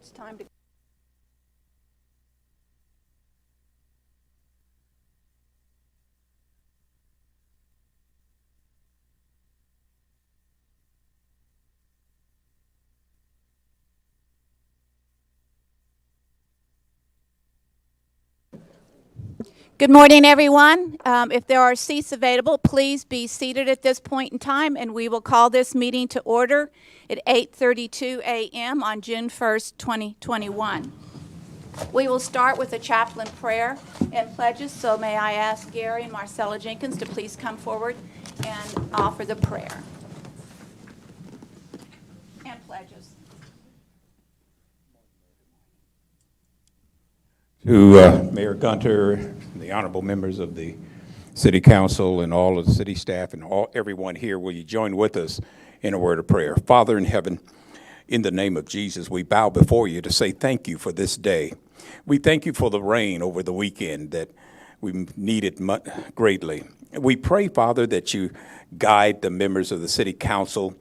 It's time to. Good morning, everyone. If there are seats available, please be seated at this point in time, and we will call this meeting to order at 8:32 a.m. on June 1st, 2021. We will start with a chaplain prayer and pledges, so may I ask Gary and Marcella Jenkins to please come forward and offer the prayer and pledges. To Mayor Gunter, the honorable members of the City Council, and all of the city staff, and everyone here, will you join with us in a word of prayer? Father in heaven, in the name of Jesus, we bow before you to say thank you for this day. We thank you for the rain over the weekend that we needed greatly. We pray, Father, that you guide the members of the City Council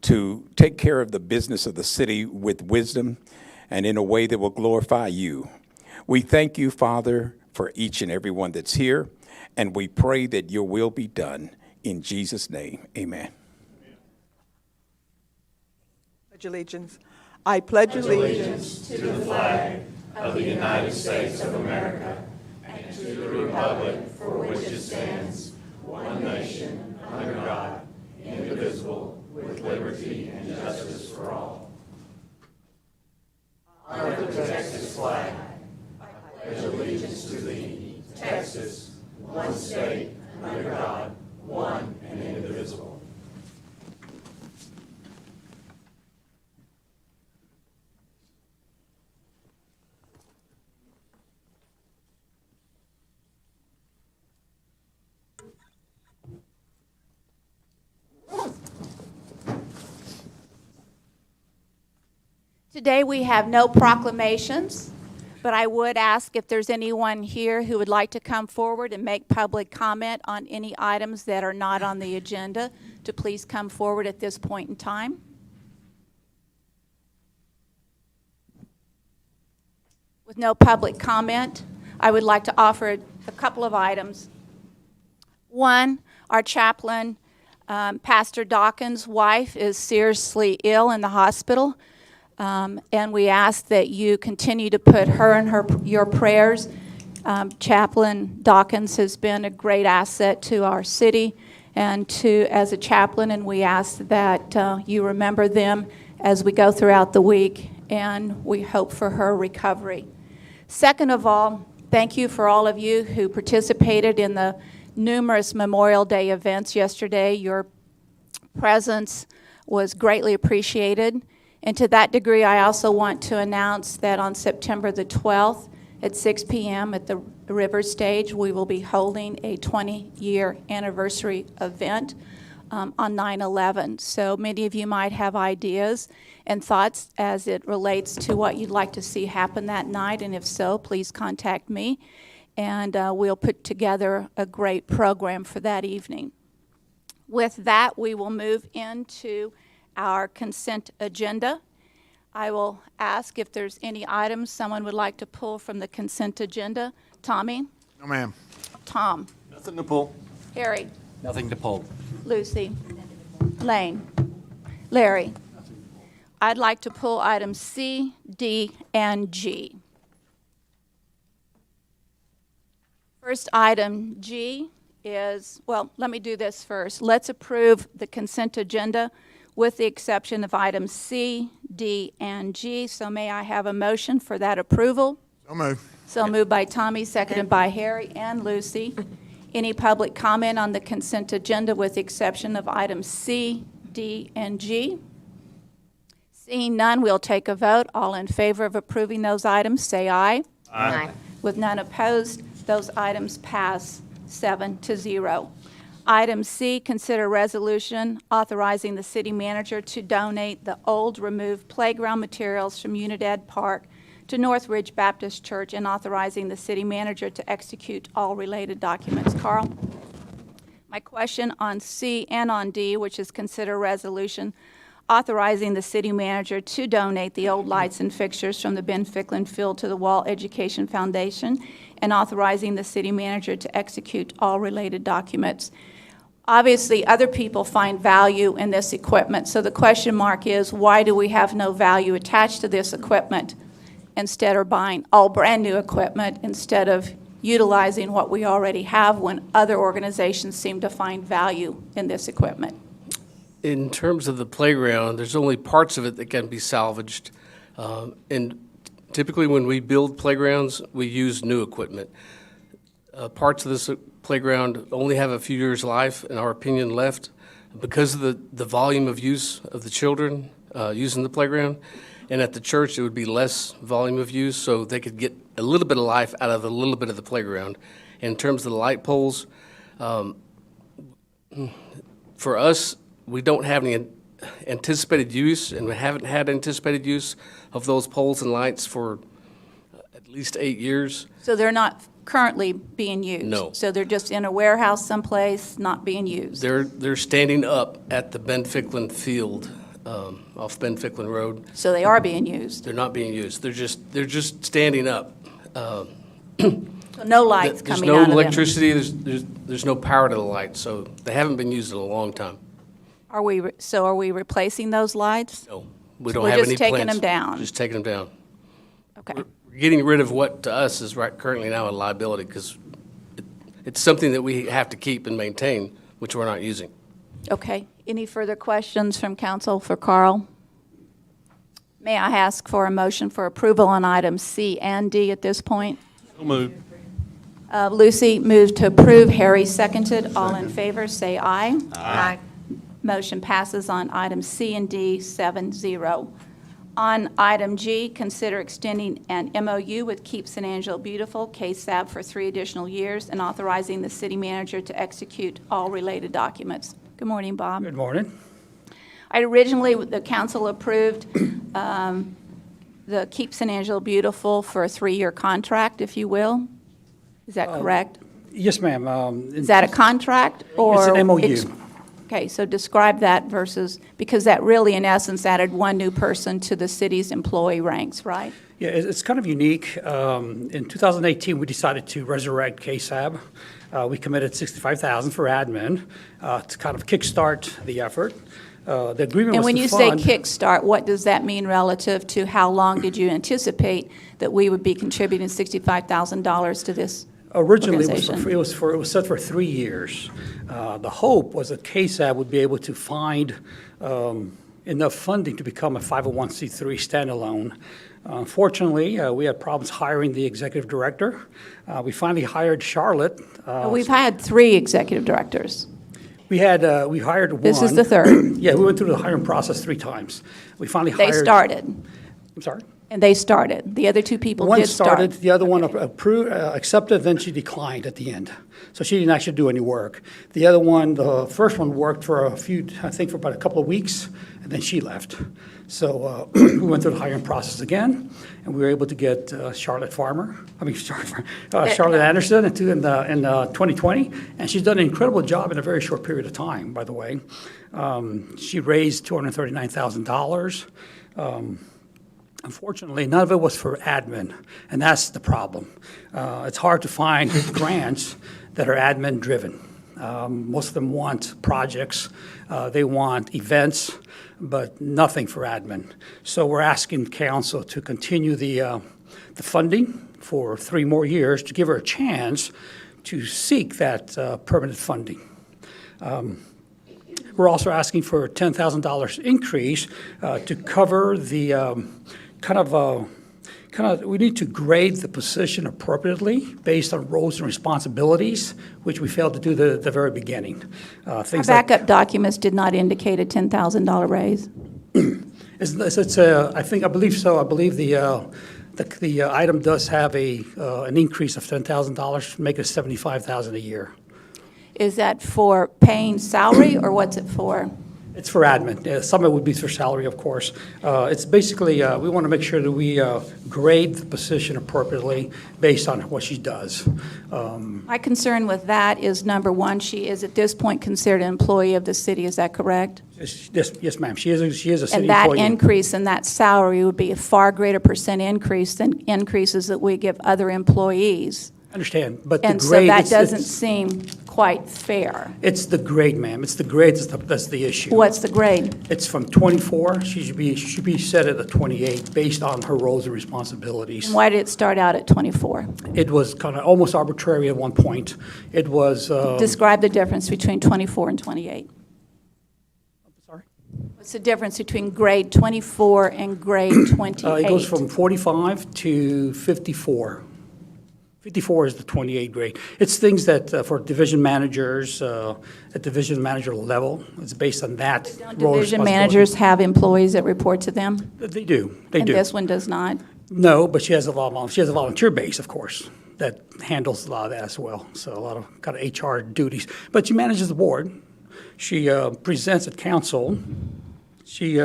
to take care of the business of the city with wisdom and in a way that will glorify you. We thank you, Father, for each and every one that's here, and we pray that your will be done. In Jesus' name, amen. Pledge allegiance. I pledge allegiance to the flag of the United States of America and to the republic for which it stands, one nation, under God, indivisible, with liberty and justice for all. Honor the Texas flag. I pledge allegiance to thee, Texas, one state, under God, one and indivisible. Today we have no proclamations, but I would ask if there's anyone here who would like to come forward and make public comment on any items that are not on the agenda to please come forward at this point in time. With no public comment, I would like to offer a couple of items. One, our chaplain, Pastor Dawkins' wife, is seriously ill in the hospital. And we ask that you continue to put her in your prayers. Chaplain Dawkins has been a great asset to our city and as a chaplain, and we ask that you remember them as we go throughout the week, and we hope for her recovery. Second of all, thank you for all of you who participated in the numerous Memorial Day events yesterday. Your presence was greatly appreciated. And to that degree, I also want to announce that on September the 12th at 6 p.m. at the River Stage, we will be holding a 20-year anniversary event on 9/11. So many of you might have ideas and thoughts as it relates to what you'd like to see happen that night, and if so, please contact me, and we'll put together a great program for that evening. With that, we will move into our consent agenda. I will ask if there's any items someone would like to pull from the consent agenda. Tommy? No, ma'am. Tom? Nothing to pull. Harry? Nothing to pull. Lucy? Lane? Larry? I'd like to pull items C, D, and G. First item, G, is, well, let me do this first. Let's approve the consent agenda with the exception of items C, D, and G. So may I have a motion for that approval? So moved. So moved by Tommy, seconded by Harry and Lucy. Any public comment on the consent agenda with the exception of items C, D, and G? Seeing none, we'll take a vote. All in favor of approving those items, say aye. Aye. With none opposed, those items pass 7-0. Item C, consider resolution authorizing the city manager to donate the old removed playground materials from Unidad Park to Northridge Baptist Church and authorizing the city manager to execute all related documents. Carl? My question on C and on D, which is consider resolution authorizing the city manager to donate the old lights and fixtures from the Ben Ficklin Field to the Wall Education Foundation, and authorizing the city manager to execute all related documents. Obviously, other people find value in this equipment, so the question mark is, why do we have no value attached to this equipment instead of buying all brand-new equipment instead of utilizing what we already have when other organizations seem to find value in this equipment? In terms of the playground, there's only parts of it that can be salvaged. And typically when we build playgrounds, we use new equipment. Parts of this playground only have a few years' life, in our opinion, left because of the volume of use of the children using the playground. And at the church, it would be less volume of use, so they could get a little bit of life out of a little bit of the playground. In terms of the light poles, for us, we don't have any anticipated use, and we haven't had anticipated use of those poles and lights for at least 8 years. So they're not currently being used? No. So they're just in a warehouse someplace, not being used? They're standing up at the Ben Ficklin Field off Ben Ficklin Road. So they are being used? They're not being used. They're just standing up. So no lights There's coming no out of them? electricity. There's no power to the lights, so they haven't been used in a long time. Are we replacing those lights? No, we So don't we're have just any taking plans. them down? Just taking them down. Okay. We're getting rid of what to us is currently now a liability because it's something that we have to keep and maintain, which we're not using. Okay. Any further questions from council for Carl? May I ask for a motion for approval on items C and D at this point? So moved. Lucy moved to approve. Harry seconded. All in favor, say aye. Aye. Motion passes on items C and D 7-0. On item G, consider extending an MOU with Keeps and Angelo Beautiful, K-SAB, for 3 additional years, and authorizing the city manager to execute all related documents. Good morning, Bob. Good morning. Originally, the council approved the Keeps and Angelo Beautiful for a 3-year contract, if you will. Is that correct? Yes, ma'am. Is that a contract or? It's an MOU. Okay, so describe that versus, because that really, in essence, added one new person to the city's employee ranks, right? Yeah, it's kind of unique. In 2018, we decided to resurrect K-SAB. We committed $65,000 for admin to kind of kickstart the effort. The agreement And was when to you say fund. kickstart, what does that mean relative to how long did you anticipate that we would be contributing $65,000 to this Originally, organization? it was set for 3 years. The hope was that K-SAB would be able to find enough funding to become a 501c3 standalone. Unfortunately, we had problems hiring the executive director. We finally hired Charlotte. We've had 3 executive directors. We hired one. This is the third. Yeah, we went through the hiring process 3 times. We finally They hired. started, I'm sorry? and they started. The other 2 people One did start. started, the other one Okay. accepted, then she declined at the end. So she didn't actually do any work. The other one, the first one worked for for about a couple of weeks, and then she left. So we went through the hiring process again, and we were able to get Charlotte Anderson in 2020, and she's done an incredible job in a very short period of time, by the way. She raised $239,000. Unfortunately, none of it was for admin, and that's the problem. It's hard to find grants that are admin-driven. Most of them want projects, they want events, but nothing for admin. So we're asking council to continue the funding for 3 more years to give her a chance to seek that permanent funding. We're also asking for a $10,000 increase to cover the we need to grade the position appropriately based on roles and responsibilities, which we failed to do at the very beginning. Our Things like, backup documents did not indicate a $10,000 raise. I believe so. I believe the item does have an increase of $10,000, make it $75,000 a year. Is that for paying salary, or what's it for? It's for admin. Some of it would be for salary, of course. It's basically, we want to make sure that we grade the position appropriately based on what she does. My concern with that is, number one, she is at this point considered an employee of the city, is that correct? Yes, ma'am. She is a city And that employee. increase in that salary would be a far greater percent increase than increases that we give other employees. I understand, but the And so grade. that it's- doesn't it's- seem quite fair. It's the grade, ma'am. It's the grade that's the issue. What's the grade? It's from 24. She should be set at a 28 based on her roles and responsibilities. Why did it start out at 24? It was kind of almost arbitrary at one point. It was. Describe the difference between 24 and 28. Sorry? What's the difference between grade 24 and grade 28? It goes from 45 to 54. 54 is the 28 grade. It's things that for division managers, at division manager level, it's based on that Don't role division responsibility. managers have employees that report to them? They do. They And do. this one does not? No, but she has a volunteer base, of course, that handles a lot of that as well. So a lot of kind of HR duties. But she manages the board. She presents at council. She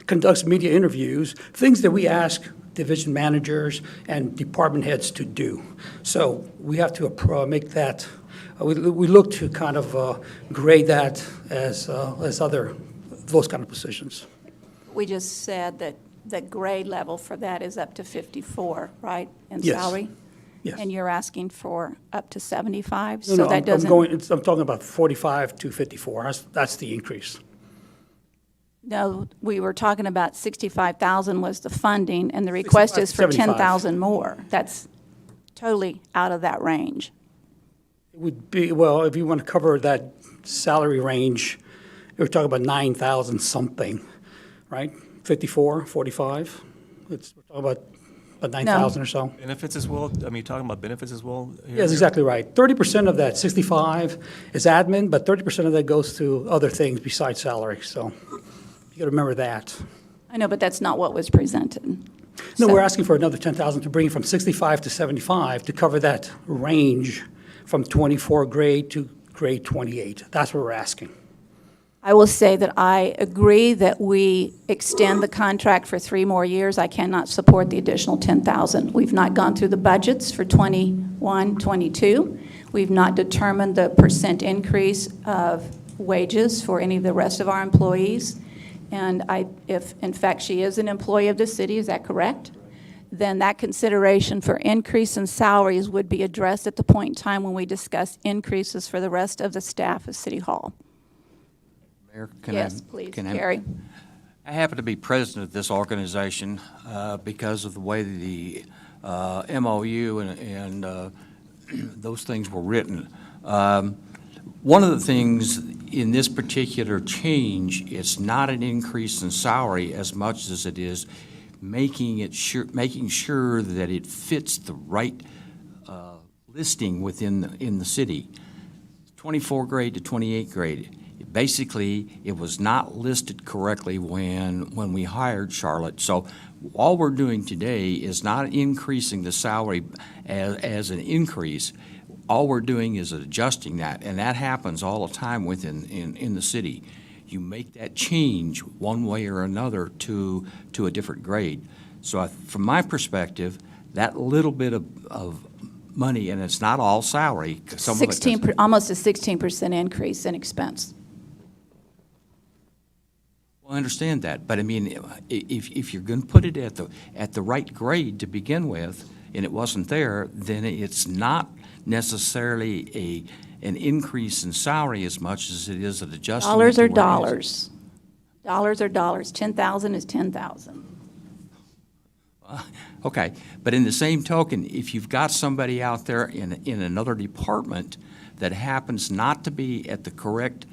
conducts media interviews, things that we ask division managers and department heads to do. So we have to make that, we look to kind of grade that as those kind of positions. We just said that the grade level for that is up to 54, right, in Yes. salary? Yes. And you're asking for up to 75? No, So no, that I'm doesn't. I'm talking about 45 to 54. That's the increase. No, we were talking about 65,000 was the funding, and the request is for 75. 10,000 more. That's totally out of that range. It would be, well, if you want to cover that salary range, we're talking about 9,000 something, right? 54, 45? We're talking about 9,000 or so. Benefits as well? I mean, you're talking about benefits as well? here? Yes, exactly right. 30% of that 65 is admin, but 30% of that goes to other things besides salary, so you got to remember that. I know, but that's not what was presented. No, So- we're asking for another 10,000 to bring it from 65 to 75 to cover that range from 24 grade to grade 28. That's what we're asking. I will say that I agree that we extend the contract for 3 more years. I cannot support the additional 10,000. We've not gone through the budgets for 21, 22. We've not determined the percent increase of wages for any of the rest of our employees. And if in fact she is an employee of the city, is that correct? Then that consideration for increase in salaries would be addressed at the point in time when we discuss increases for the rest of the staff of City Hall. Mayor, Yes, please, can Gary. I happen to be president of this organization because of the way the MOU and those things were written. One of the things in this particular change, it's not an increase in salary as much as it is making sure that it fits the right listing in the city. 24 grade to 28 grade. Basically, it was not listed correctly when we hired Charlotte. So all we're doing today is not increasing the salary as an increase. All we're doing is adjusting that, and that happens all the time in the city. You make that change one way or another to a different grade. So from my perspective, that little bit of money, and it's not all salary. 'Cause some of it does- Almost a 16% increase in expense. Well, I understand that, but I mean, if you're going to put it at the right grade to begin with, and it wasn't there, then it's not necessarily an increase in salary as much as it is an adjustment. Dollars to are where it is. dollars. Dollars are dollars. 10,000 is 10,000. Okay, but in the same token, if you've got somebody out there in another department that happens not to be at the correct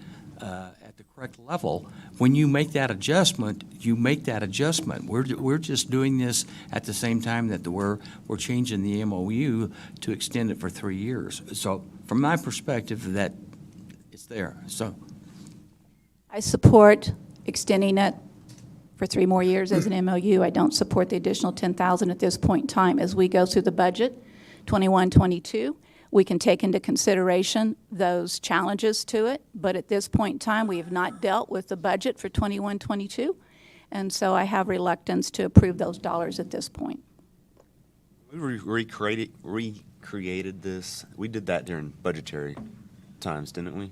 level, when you make that adjustment, you make that adjustment. We're just doing this at the same time that we're changing the MOU to extend it for 3 years. So from my perspective, that it's there. So I support extending it for 3 more years as an MOU. I don't support the additional 10,000 at this point in time. As we go through the budget, 21, 22, we can take into consideration those challenges to it. But at this point in time, we have not dealt with the budget for 21-22, and so I have reluctance to approve those dollars at this point. We recreated this. We did that during budgetary times, didn't we?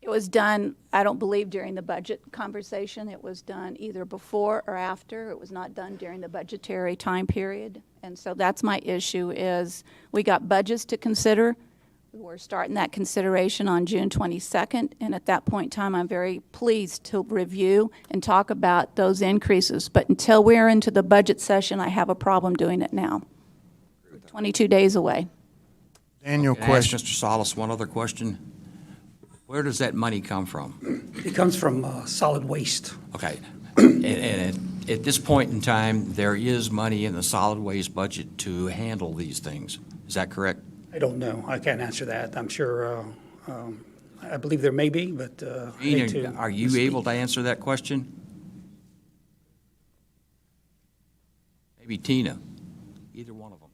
It was done, I don't believe, during the budget conversation. It was done either before or after. It was not done during the budgetary time period. And so that's my issue is we got budgets to consider. We're starting that consideration on June 22nd. And at that point in time, I'm very pleased to review and talk about those increases. But until we're into the budget session, I have a problem doing it now. 22 days away. Daniel, Can I ask question. Mr. Salas one other question? Where does that money come from? It comes from solid waste. Okay. And at this point in time, there is money in the solid waste budget to handle these things. Is that correct? I don't know. I can't answer that. I'm sure, I believe there may be, but I hate to Are you misspeak. able to answer that question? Maybe Tina, either one of them.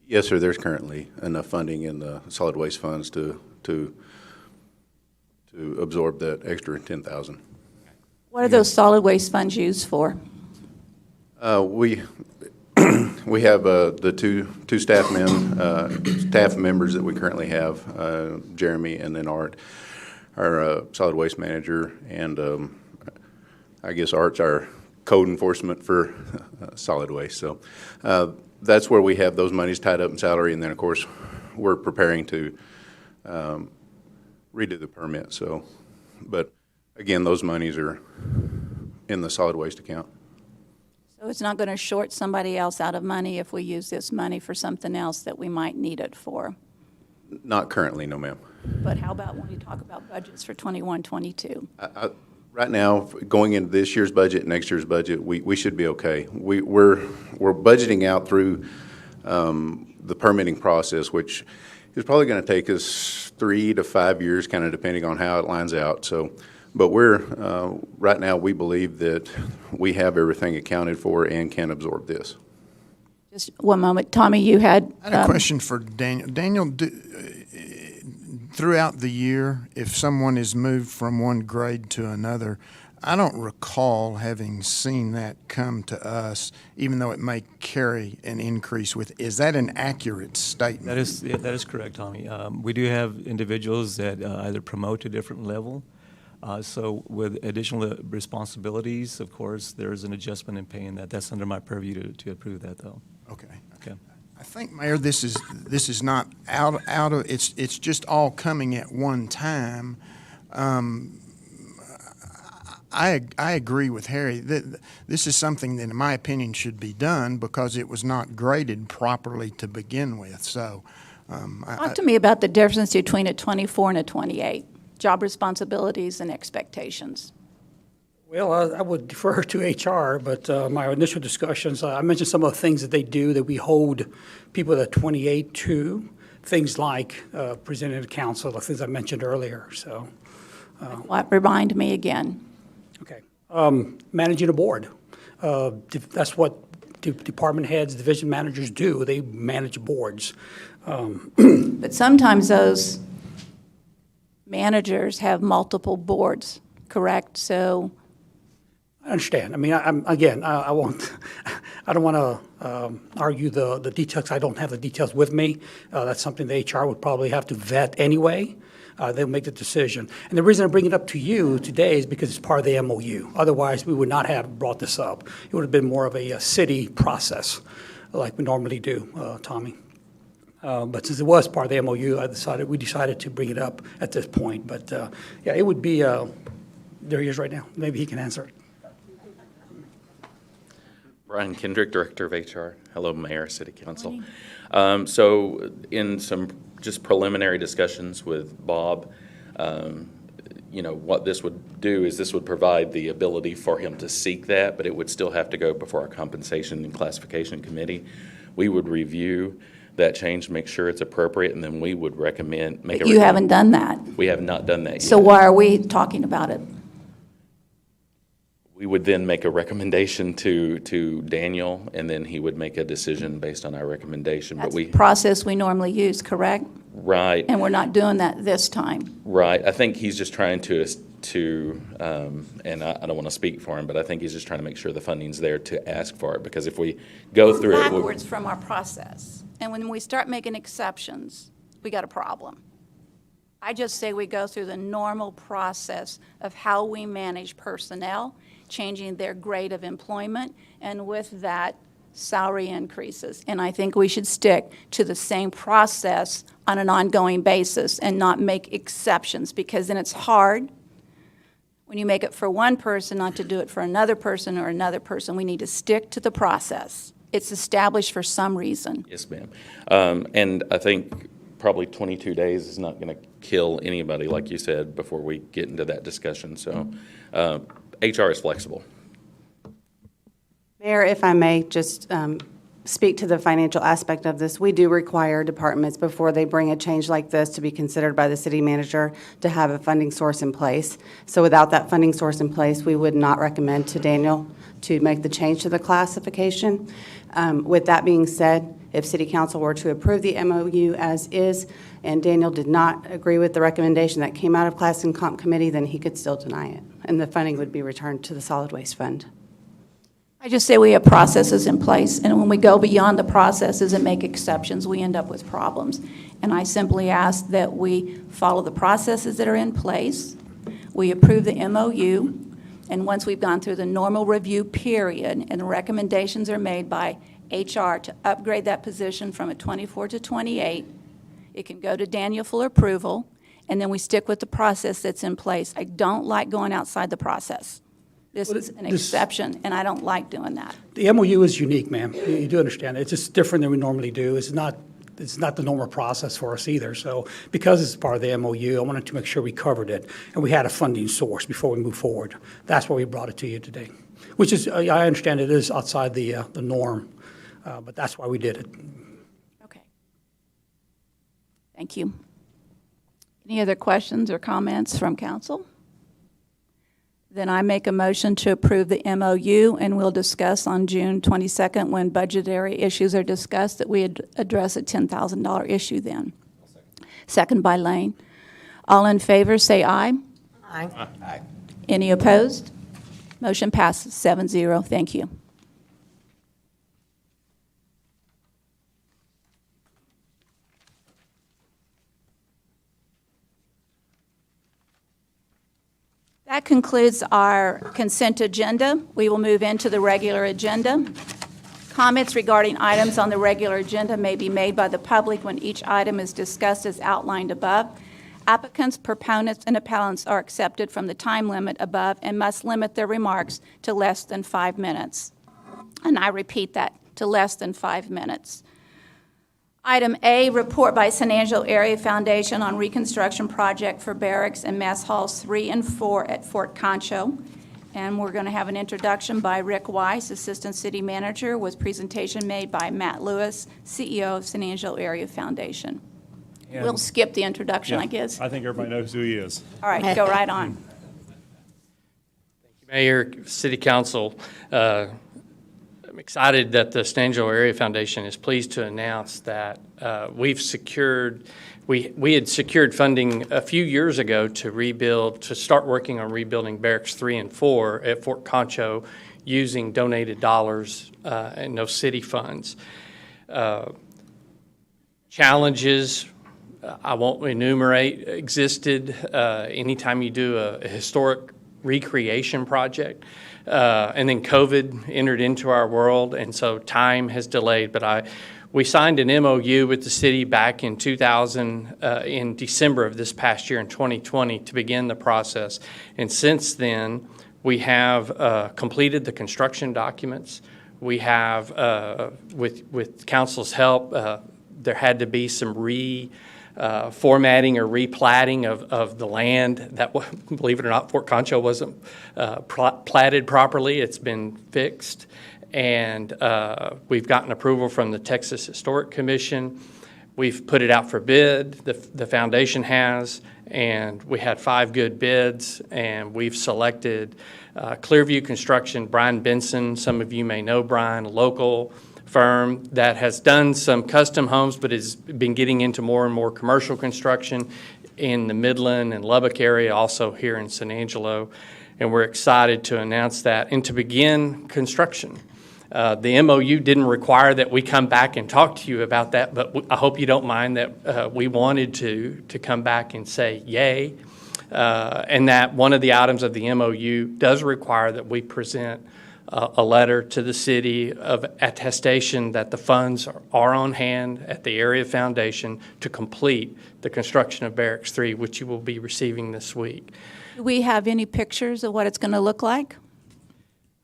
Yes, sir, there's currently enough funding in the solid waste funds to absorb that extra 10,000. What are those solid waste funds used for? We have the two staff members that we currently have, Jeremy and then Art, our solid waste manager, and I guess Art's our code enforcement for solid waste. So that's where we have those monies tied up in salary, and then of course we're preparing to redo the permit. So, but again, those monies are in the solid waste account. So it's not going to short somebody else out of money if we use this money for something else that we might need it for. Not currently, no, ma'am. But how about when we talk about budgets for 21-22? Right now, going into this year's budget, next year's budget, we should be okay. We're budgeting out through the permitting process, which is probably going to take us 3 to 5 years, kind of depending on how it lines out. So, but we're right now we believe that we have everything accounted for and can absorb this. Just one moment. Tommy, you had... I had a question for Daniel. Daniel, throughout the year, if someone is moved from one grade to another, I don't recall having seen that come to us, even though it may carry an increase with. Is that an accurate statement? That is correct, Tommy. We do have individuals that either promote to a different level. So with additional responsibilities, of course, there is an adjustment in paying that. That's under my purview to approve that, though. Okay. Okay. I think, Mayor, this is not out of it's just all coming at one time. I agree with Harry that this is something that, in my opinion, should be done because it was not graded properly to begin with. So, Talk to me about the difference between a 24 and a 28, job responsibilities and expectations. Well, I would defer to HR, but my initial discussions, I mentioned some of the things that they do that we hold people at 28 to, things like presenting to council, the things I mentioned earlier. So, Remind me again. okay. Managing a board. That's what department heads, division managers do. They manage boards. But sometimes those managers have multiple boards, correct? So I understand. I mean, I won't, I don't want to argue the details. I don't have the details with me. That's something the HR would probably have to vet anyway. They'll make the decision. And the reason I bring it up to you today is because it's part of the MOU. Otherwise, we would not have brought this up. It would have been more of a city process like we normally do, Tommy. But since it was part of the MOU, we decided to bring it up at this point. But yeah, it would be, there he is right now. Maybe he can answer it. Brian Kendrick, Director of HR. Hello, Mayor, City Council. So in some just preliminary discussions with Bob, what this would do is this would provide the ability for him to seek that, but it would still have to go before our Compensation and Classification Committee. We would review that change, make sure it's appropriate, and then we would recommend, make a. You haven't done that. We have not done that yet. So why are we talking about it? We would then make a recommendation to Daniel, and then he would make a decision based on our recommendation. That's But the process we normally use, correct? Right, And we're not doing that this time. right. I think he's just trying to, and I don't want to speak for him, but I think he's just trying to make sure the funding's there to ask for it, because if we go through it. Backwards from our process. And when we start making exceptions, we got a problem. I just say we go through the normal process of how we manage personnel, changing their grade of employment, and with that, salary increases. And I think we should stick to the same process on an ongoing basis and not make exceptions, because then it's hard when you make it for one person not to do it for another person or another person. We need to stick to the process. It's established for some reason. Yes, ma'am. And I think probably 22 days is not going to kill anybody, like you said, before we get into that discussion. So HR is flexible. Mayor, if I may just speak to the financial aspect of this, we do require departments before they bring a change like this to be considered by the city manager to have a funding source in place. So without that funding source in place, we would not recommend to Daniel to make the change to the classification. With that being said, if City Council were to approve the MOU as is, and Daniel did not agree with the recommendation that came out of Class and Comp Committee, then he could still deny it, and the funding would be returned to the Solid Waste Fund. I just say we have processes in place, and when we go beyond the processes and make exceptions, we end up with problems. And I simply ask that we follow the processes that are in place, we approve the MOU, and once we've gone through the normal review period and recommendations are made by HR to upgrade that position from a 24 to 28, it can go to Daniel for approval, and then we stick with the process that's in place. I don't like going outside the process. This is an exception, and I don't like doing that. The MOU is unique, ma'am. You do understand. It's just different than we normally do. It's not the normal process for us either. So because it's part of the MOU, I wanted to make sure we covered it, and we had a funding source before we move forward. That's why we brought it to you today, which is, I understand it is outside the norm, but that's why we did it. Okay. Thank you. Any other questions or comments from council? Then I make a motion to approve the MOU, and we'll discuss on June 22nd when budgetary issues are discussed that we address a $10,000 issue then. Second by Lane. All in favor, say aye. Aye. Aye. Any opposed? Motion passes 7-0. Thank you. That concludes our consent agenda. We will move into the regular agenda. Comments regarding items on the regular agenda may be made by the public when each item is discussed as outlined above. Applicants, proponents, and appellants are accepted from the time limit above and must limit their remarks to less than 5 minutes. And I repeat that, to less than 5 minutes. Item A, report by San Angelo Area Foundation on reconstruction project for barracks and mess halls 3 and 4 at Fort Concho. And we're going to have an introduction by Rick Weiss, Assistant City Manager, with presentation made by Matt Lewis, CEO of San Angelo Area Foundation. We'll skip the introduction, I guess. I think everybody knows who he is. All right, go right on. Thank you, Mayor, City Council. I'm excited that the San Angelo Area Foundation is pleased to announce that we had secured funding a few years ago to start working on rebuilding Barracks 3 and 4 at Fort Concho using donated dollars and no city funds. Challenges, I won't enumerate, existed anytime you do a historic recreation project. And then COVID entered into our world, and so time has delayed. But we signed an MOU with the city back in in December of this past year in 2020 to begin the process. And since then, we have completed the construction documents. We have, with council's help, there had to be some formatting or replatting of the land that, believe it or not, Fort Concho wasn't platted properly. It's been fixed. and we've gotten approval from the Texas Historic Commission. We've put it out for bid, the foundation has, and we had 5 good bids, and we've selected Clearview Construction, Brian Benson. Some of you may know Brian, a local firm that has done some custom homes, but has been getting into more and more commercial construction in the Midland and Lubbock area, also here in San Angelo. And we're excited to announce that and to begin construction. The MOU didn't require that we come back and talk to you about that, but I hope you don't mind that we wanted to come back and say yay, and that one of the items of the MOU does require that we present a letter to the city of attestation that the funds are on hand at the area foundation to complete the construction of Barracks 3, which you will be receiving this week. Do we have any pictures of what it's going to look like?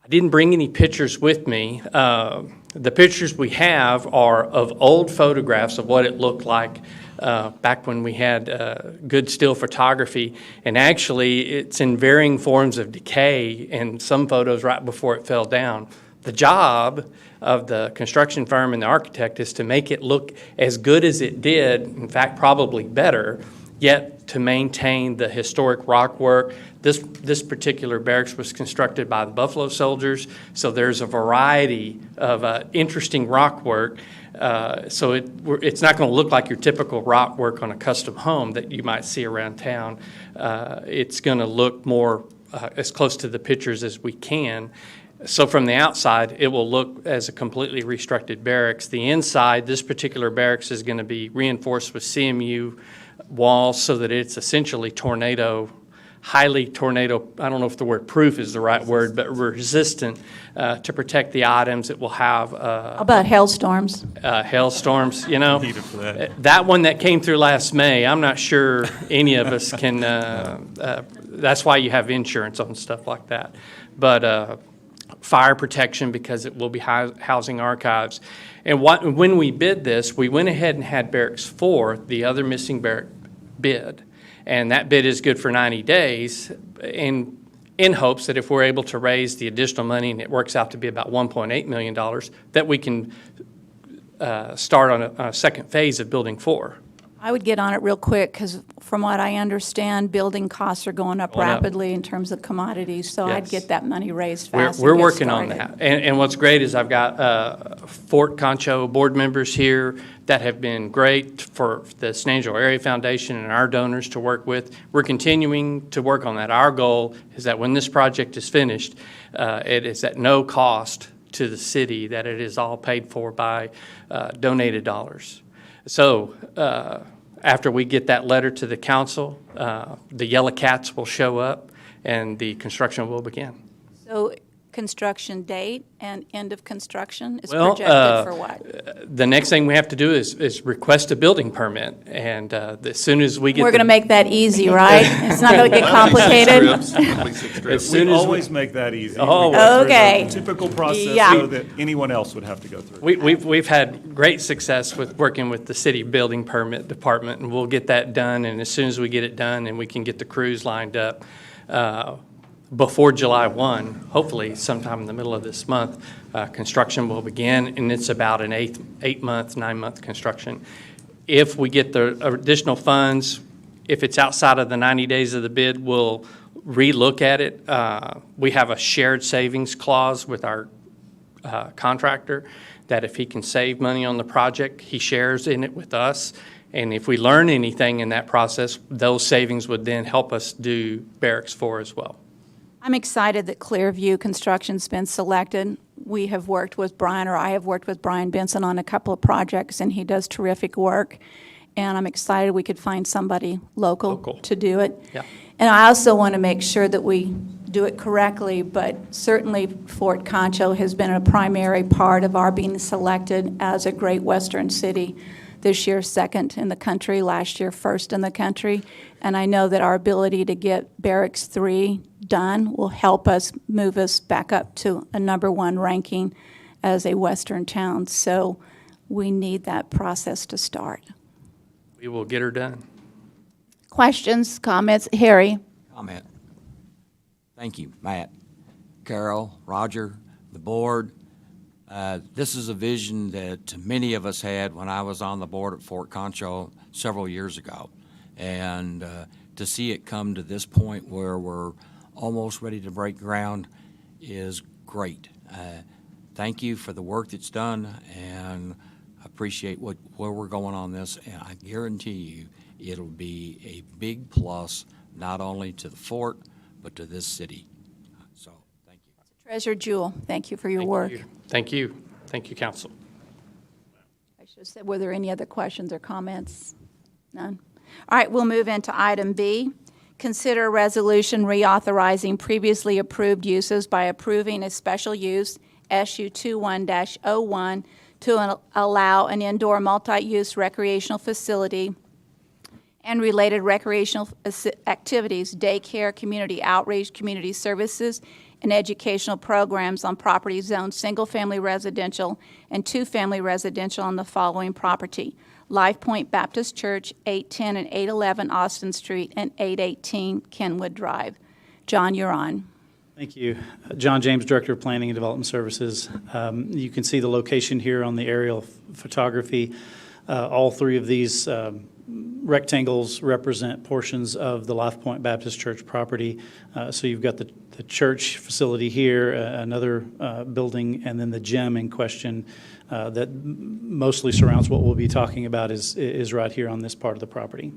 I didn't bring any pictures with me. The pictures we have are of old photographs of what it looked like back when we had good still photography. And actually, it's in varying forms of decay, and some photos right before it fell down. The job of the construction firm and the architect is to make it look as good as it did, in fact, probably better, yet to maintain the historic rock work. This particular barracks was constructed by the Buffalo Soldiers, so there's a variety of interesting rock work. So it's not going to look like your typical rock work on a custom home that you might see around town. It's going to look more as close to the pictures as we can. So from the outside, it will look as a completely restructured barracks. The inside, this particular barracks is going to be reinforced with CMU walls so that it's essentially highly tornado, I don't know if the word proof is the right word, but resistant to protect the items. It will have How about hailstorms? Hailstorms, you know. Needed for that. That one that came through last May, I'm not sure any of us can, that's why you have insurance on stuff like that. But fire protection, because it will be housing archives. And when we bid this, we went ahead and had Barracks 4, the other missing barrack, bid. And that bid is good for 90 days in hopes that if we're able to raise the additional money, and it works out to be about $1.8 million, that we can start on a second phase of building 4. I would get on it real quick because from what I understand, building costs are going up rapidly in terms of commodities. So I'd Yes. get that money raised fast. We're and get working on started. that. And what's great is I've got Fort Concho board members here that have been great for the San Angelo Area Foundation and our donors to work with. We're continuing to work on that. Our goal is that when this project is finished, it is at no cost to the city, that it is all paid for by donated dollars. So after we get that letter to the council, the yellow cats will show up and the construction will begin. So construction date and end of construction is projected for what? The next thing we have to do is request a building permit, and as soon as we get We're going to make that easy, right? It's not going to get complicated. as soon We as always make that easy. Oh, There's okay. a typical process Yeah. though, that anyone else would have to go through. we've had great success with working with the city building permit department, and we'll get that done. And as soon as we get it done and we can get the crews lined up before July 1, hopefully sometime in the middle of this month, construction will begin, and it's about an 8-month, 9-month construction. If we get the additional funds, if it's outside of the 90 days of the bid, we'll relook at it. We have a shared savings clause with our contractor that if he can save money on the project, he shares in it with us. And if we learn anything in that process, those savings would then help us do Barracks 4 as well. I'm excited that Clearview Construction's been selected. We have worked with Brian, or I have worked with Brian Benson on a couple of projects, and he does terrific work. And I'm excited we could find somebody local to do it. Yeah. And I also want to make sure that we do it correctly, but certainly Fort Concho has been a primary part of our being selected as a great western city. This year, second in the country, last year, first in the country. And I know that our ability to get Barracks 3 done will help us move us back up to a #1 ranking as a western town. So we need that process to start. We will get her done. Questions, comments? Harry? Comment. Thank you, Matt, Carol, Roger, the board. This is a vision that many of us had when I was on the board at Fort Concho several years ago. And to see it come to this point where we're almost ready to break ground is great. Thank you for the work that's done, and I appreciate where we're going on this. And I guarantee you it'll be a big plus not only to the fort, but to this city. So, thank you. Treasurer Jewell, thank you for your work. Thank you. Thank you, Council. I should have said, were there any other questions or comments? None? All right, we'll move into item B. Consider a resolution reauthorizing previously approved uses by approving a special use, SU 21-01, to allow an indoor multi-use recreational facility and related recreational activities, daycare, community outreach, community services, and educational programs on property zoned single-family residential and two-family residential on the following property: Life Point Baptist Church, 810 and 811 Austin Street, and 818 Kenwood Drive. John, you're on. Thank you. John James, Director of Planning and Development Services. You can see the location here on the aerial photography. All three of these rectangles represent portions of the Life Point Baptist Church property. So you've got the church facility here, another building, and then the gym in question that mostly surrounds what we'll be talking about is right here on this part of the property.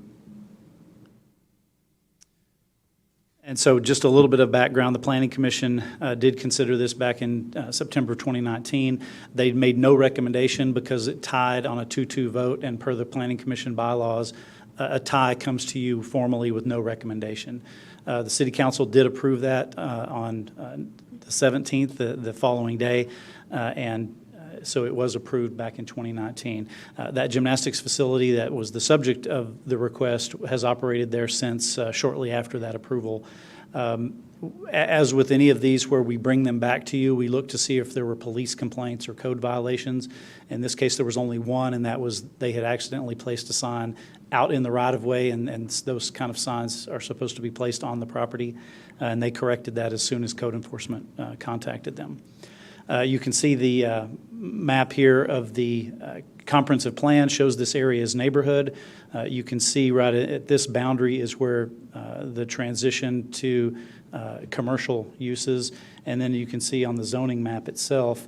And so just a little bit of background, the Planning Commission did consider this back in September 2019. They made no recommendation because it tied on a 2-2 vote, and per the Planning Commission bylaws, a tie comes to you formally with no recommendation. The City Council did approve that on the 17th, the following day, and so it was approved back in 2019. That gymnastics facility that was the subject of the request has operated there since shortly after that approval. As with any of these where we bring them back to you, we look to see if there were police complaints or code violations. In this case, there was only one, and that was they had accidentally placed a sign out in the right-of-way, and those kind of signs are supposed to be placed on the property, and they corrected that as soon as code enforcement contacted them. You can see the map here of the comprehensive plan shows this area's neighborhood. You can see right at this boundary is where the transition to commercial uses, and then you can see on the zoning map itself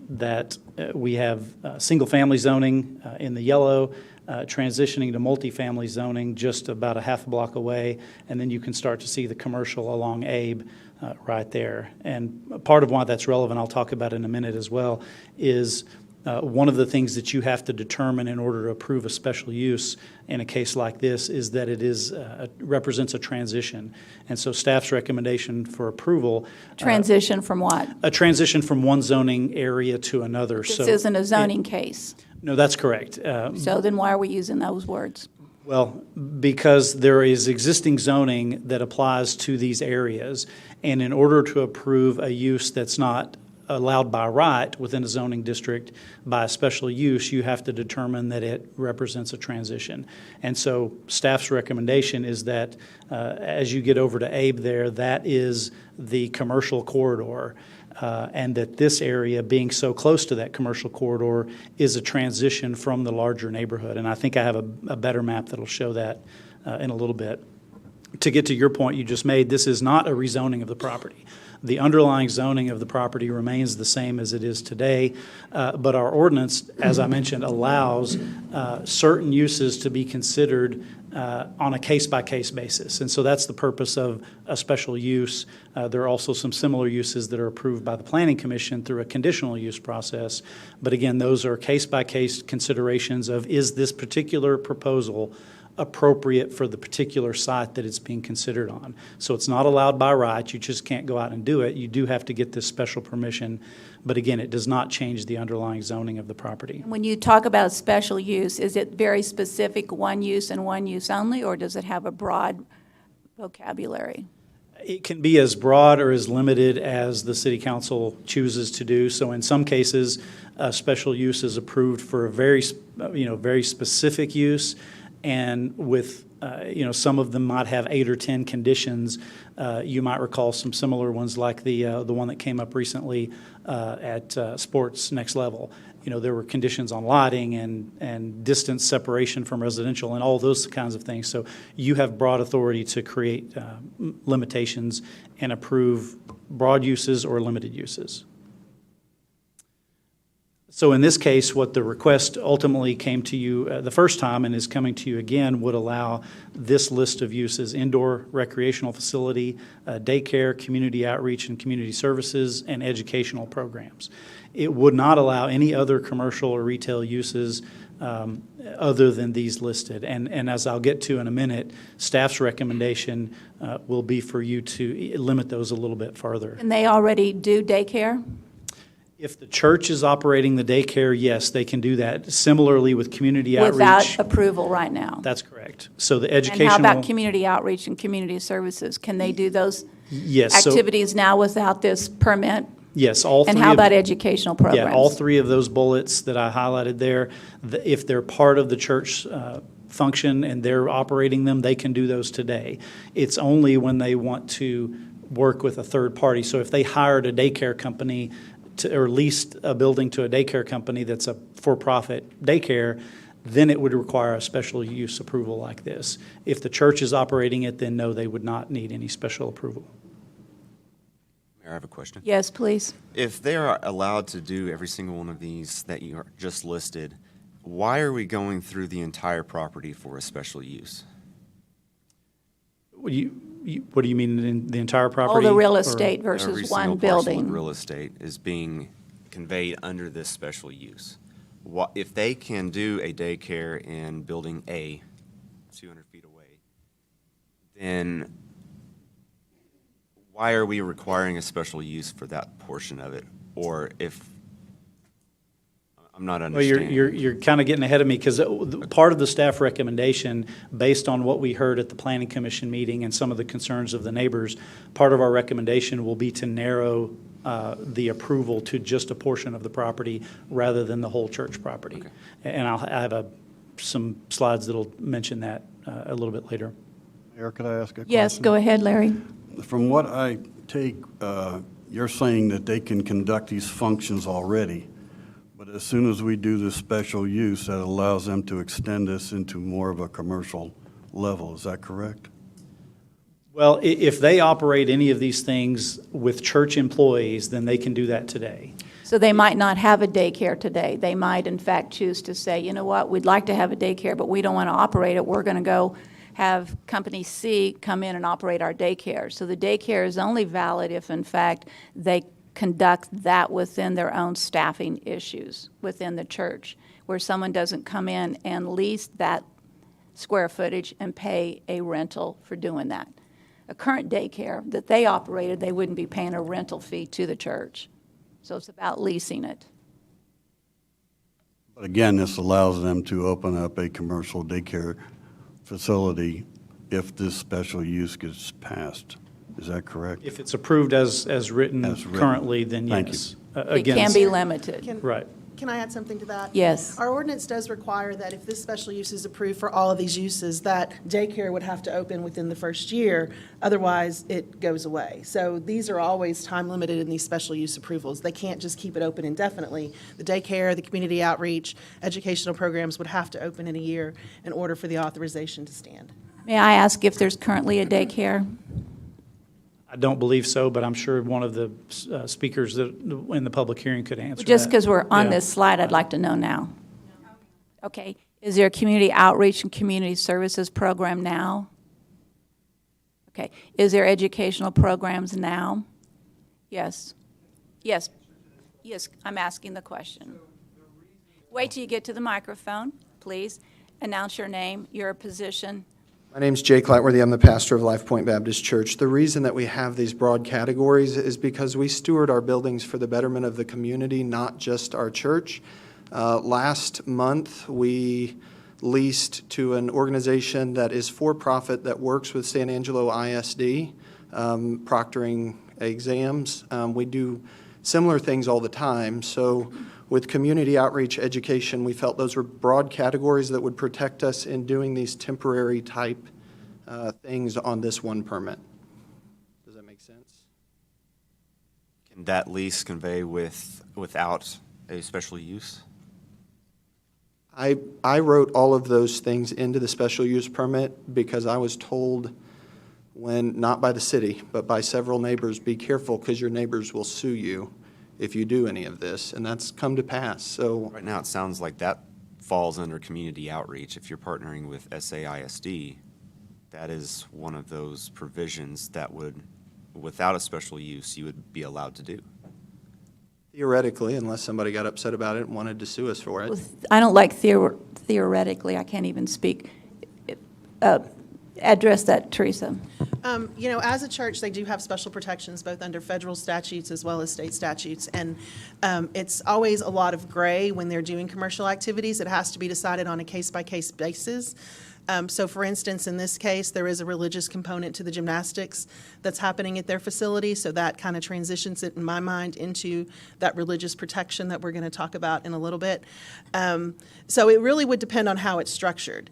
that we have single-family zoning in the yellow, transitioning to multifamily zoning just about a half a block away, and then you can start to see the commercial along Abe right there. And part of why that's relevant, I'll talk about in a minute as well, is one of the things that you have to determine in order to approve a special use in a case like this is that it represents a transition. And so staff's recommendation for approval. Transition from what? A transition from one zoning area to another. This isn't a zoning case. No, that's correct. So then why are we using those words? Well, because there is existing zoning that applies to these areas, and in order to approve a use that's not allowed by right within a zoning district by a special use, you have to determine that it represents a transition. And so staff's recommendation is that as you get over to Abe there, that is the commercial corridor. And that this area, being so close to that commercial corridor, is a transition from the larger neighborhood. And I think I have a better map that'll show that in a little bit. To get to your point you just made, this is not a rezoning of the property. The underlying zoning of the property remains the same as it is today, but our ordinance, as I mentioned, allows certain uses to be considered on a case-by-case basis. And so that's the purpose of a special use. There are also some similar uses that are approved by the Planning Commission through a conditional use process. But again, those are case-by-case considerations of, is this particular proposal appropriate for the particular site that it's being considered on? So it's not allowed by right. You just can't go out and do it. You do have to get this special permission. But again, it does not change the underlying zoning of the property. When you talk about special use, is it very specific, one use and one use only, or does it have a broad vocabulary? It can be as broad or as limited as the City Council chooses to do. So in some cases, a special use is approved for a very specific use, and with some of them might have 8 or 10 conditions. You might recall some similar ones like the one that came up recently at Sports Next Level. There were conditions on lighting and distance separation from residential and all those kinds of things. So you have broad authority to create limitations and approve broad uses or limited uses. So in this case, what the request ultimately came to you the first time and is coming to you again would allow this list of uses: indoor recreational facility, daycare, community outreach and community services, and educational programs. It would not allow any other commercial or retail uses other than these listed. And as I'll get to in a minute, staff's recommendation will be for you to limit those a little bit further. And they already do daycare? If the church is operating the daycare, yes, they can do that. Similarly with community outreach. Without approval right now? That's correct. So the educational. And how about community outreach and community services? Can they do those yes, activities now without this permit? Yes, all three. And how about educational programs? Yeah, all three of those bullets that I highlighted there, if they're part of the church function and they're operating them, they can do those today. It's only when they want to work with a third party. So if they hired a daycare company or leased a building to a daycare company that's a for-profit daycare, then it would require a special use approval like this. If the church is operating it, then no, they would not need any special approval. Mayor, I have a question. Yes, please. If they are allowed to do every single one of these that you are just listed, why are we going through the entire property for a special use? What do you mean in the entire property? All the real estate versus Every one single parcel building. of real estate is being conveyed under this special use. If they can do a daycare in building A, 200 feet away, then why are we requiring a special use for that portion of it? Or if, I'm not understanding. Well, you're kind of getting ahead of me, because part of the staff recommendation, based on what we heard at the Planning Commission meeting and some of the concerns of the neighbors, part of our recommendation will be to narrow the approval to just a portion of the property rather than the whole church property. Okay. And I have some slides that'll mention that a little bit later. Mayor, could I ask a question? Yes, go ahead, Larry. From what I take, you're saying that they can conduct these functions already, but as soon as we do this special use, that allows them to extend this into more of a commercial level. Is that correct? Well, if they operate any of these things with church employees, then they can do that today. So they might not have a daycare today. They might, in fact, choose to say, you know what, we'd like to have a daycare, but we don't want to operate it. We're going to go have Company C come in and operate our daycare. So the daycare is only valid if, in fact, they conduct that within their own staffing issues within the church, where someone doesn't come in and lease that square footage and pay a rental for doing that. A current daycare that they operated, they wouldn't be paying a rental fee to the church. So it's about leasing it. But again, this allows them to open up a commercial daycare facility if this special use gets passed. Is that correct? If it's approved as written currently, then Thank yes. It can be limited. Right. Can I add something to that? Yes. Our ordinance does require that if this special use is approved for all of these uses, that daycare would have to open within the first year, otherwise it goes away. So these are always time-limited in these special use approvals. They can't just keep it open indefinitely. The daycare, the community outreach, educational programs would have to open in a year in order for the authorization to stand. May I ask if there's currently a daycare? I don't believe so, but I'm sure one of the speakers that in the public hearing could answer that. Just because we're on Yeah. this slide, I'd like to know now. Okay. Is there a community outreach and community services program now? Okay. Is there educational programs now? Yes. Yes. Yes, I'm asking the question. Wait till you get to the microphone, please. Announce your name, your position. My name's Jake Lightworthy. I'm the pastor of Life Point Baptist Church. The reason that we have these broad categories is because we steward our buildings for the betterment of the community, not just our church. Last month, we leased to an organization that is for-profit that works with San Angelo ISD, proctoring exams. We do similar things all the time. So With community outreach education, we felt those were broad categories that would protect us in doing these temporary type things on this one permit. Does that make sense? Can that lease convey without a special use? I wrote all of those things into the special use permit because I was told not by the city, but by several neighbors, be careful because your neighbors will sue you if you do any of this, and that's come to pass. So Right now, it sounds like that falls under community outreach. If you're partnering with SAISD, that is one of those provisions that would, without a special use, you would be allowed to do. theoretically, unless somebody got upset about it and wanted to sue us for it. Well, I don't like theoretically, I can't even speak. Address that, Teresa. You know, as a church, they do have special protections both under federal statutes as well as state statutes. And it's always a lot of gray when they're doing commercial activities. It has to be decided on a case-by-case basis. So for instance, in this case, there is a religious component to the gymnastics that's happening at their facility. So that kind of transitions it, in my mind, into that religious protection that we're going to talk about in a little bit. So it really would depend on how it's structured,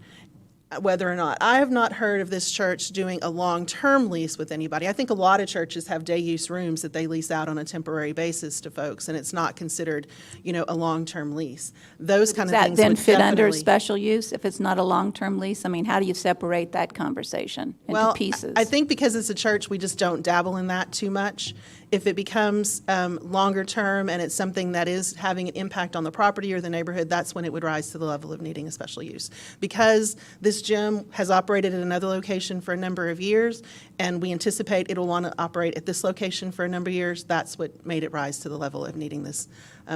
whether or not. I have not heard of this church doing a long-term lease with anybody. I think a lot of churches have day-use rooms that they lease out on a temporary basis to folks, and it's not considered, you know, a long-term lease. Those kind of things Does that then would fit under definitely- special use if it's not a long-term lease? I mean, how do you separate that conversation into pieces? I think because it's a church, we just don't dabble in that too much. If it becomes longer term and it's something that is having an impact on the property or the neighborhood, that's when it would rise to the level of needing a special use. Because this gym has operated at another location for a number of years, and we anticipate it'll want to operate at this location for a number of years, that's what made it rise to the level of needing this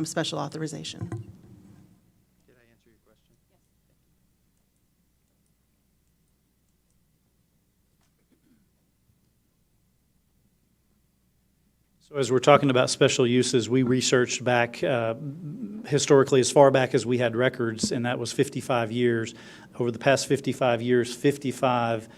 special authorization. So as we're talking about special uses, we researched back historically as far back as we had records, and that was 55 years. Over the past 55 years, 55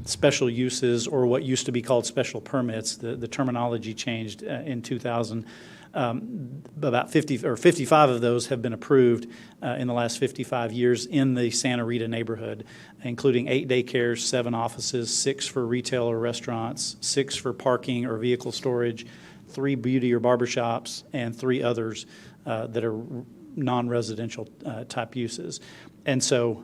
special uses, or what used to be called special permits, the terminology changed in 2000. About 50 or 55 of those have been approved in the last 55 years in the Santa Rita neighborhood, including 8 daycares, 7 offices, 6 for retail or restaurants, 6 for parking or vehicle storage, 3 beauty or barbershops, and 3 others that are non-residential type uses. And so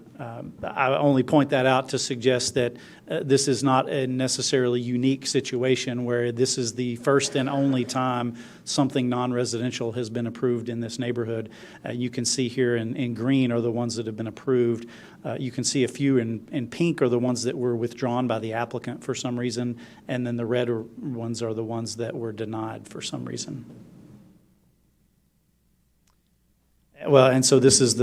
I only point that out to suggest that this is not a necessarily unique situation where this is the first and only time something non-residential has been approved in this neighborhood. You can see here in green are the ones that have been approved. You can see a few in pink are the ones that were withdrawn by the applicant for some reason, and then the red ones are the ones that were denied for some reason. Well, and so this is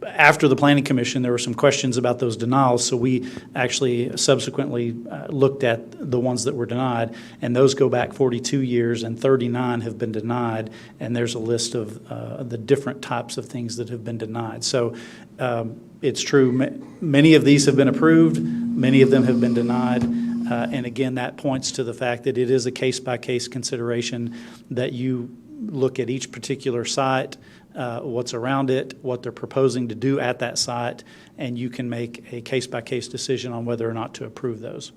after the Planning Commission, there were some questions about those denials, so we actually subsequently looked at the ones that were denied, and those go back 42 years, and 39 have been denied, and there's a list of the different types of things that have been denied. So it's true, many of these have been approved, many of them have been denied, and again, that points to the fact that it is a case-by-case consideration that you look at each particular site, what's around it, what they're proposing to do at that site, and you can make a case-by-case decision on whether or not to approve those.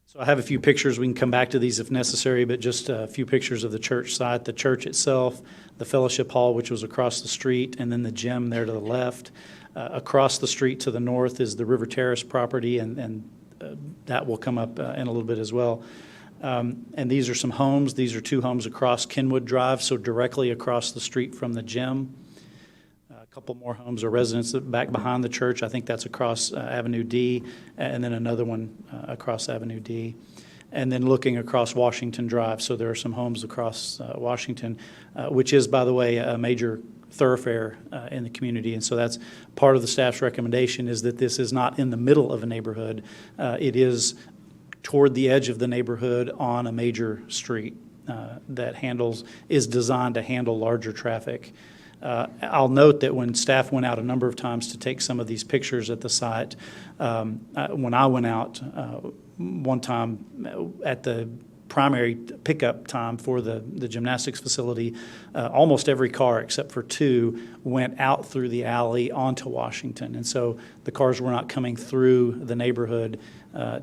So I have a few pictures. We can come back to these if necessary, but just a few pictures of the church site, the church itself, the fellowship hall, which was across the street, and then the gym there to the left. Across the street to the north is the River Terrace property, and that will come up in a little bit as well. And these are some homes. These are 2 homes across Kenwood Drive, so directly across the street from the gym. A couple more homes or residences back behind the church. I think that's across Avenue D, and then another one across Avenue D. And then looking across Washington Drive, so there are some homes across Washington, which is, by the way, a major thoroughfare in the community. And so that's part of the staff's recommendation, is that this is not in the middle of a neighborhood. It is toward the edge of the neighborhood on a major street that is designed to handle larger traffic. I'll note that when staff went out a number of times to take some of these pictures at the site, when I went out one time at the primary pickup time for the gymnastics facility, almost every car except for two went out through the alley onto Washington. And so the cars were not coming through the neighborhood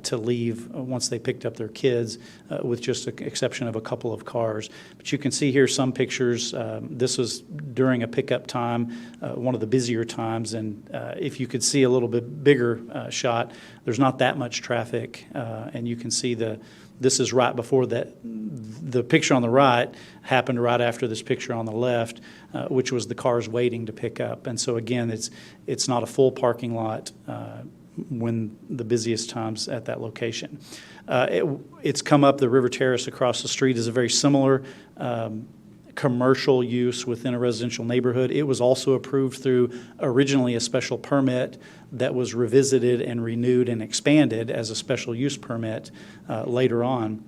to leave once they picked up their kids, with just the exception of a couple of cars. But you can see here some pictures. This was during a pickup time, one of the busier times. And if you could see a little bit bigger shot, there's not that much traffic. And you can see this is right before that. The picture on the right happened right after this picture on the left, which was the cars waiting to pick up. And so again, it's not a full parking lot when the busiest times at that location. It's come up, the River Terrace across the street is a very similar commercial use within a residential neighborhood. It was also approved through originally a special permit that was revisited and renewed and expanded as a special use permit later on.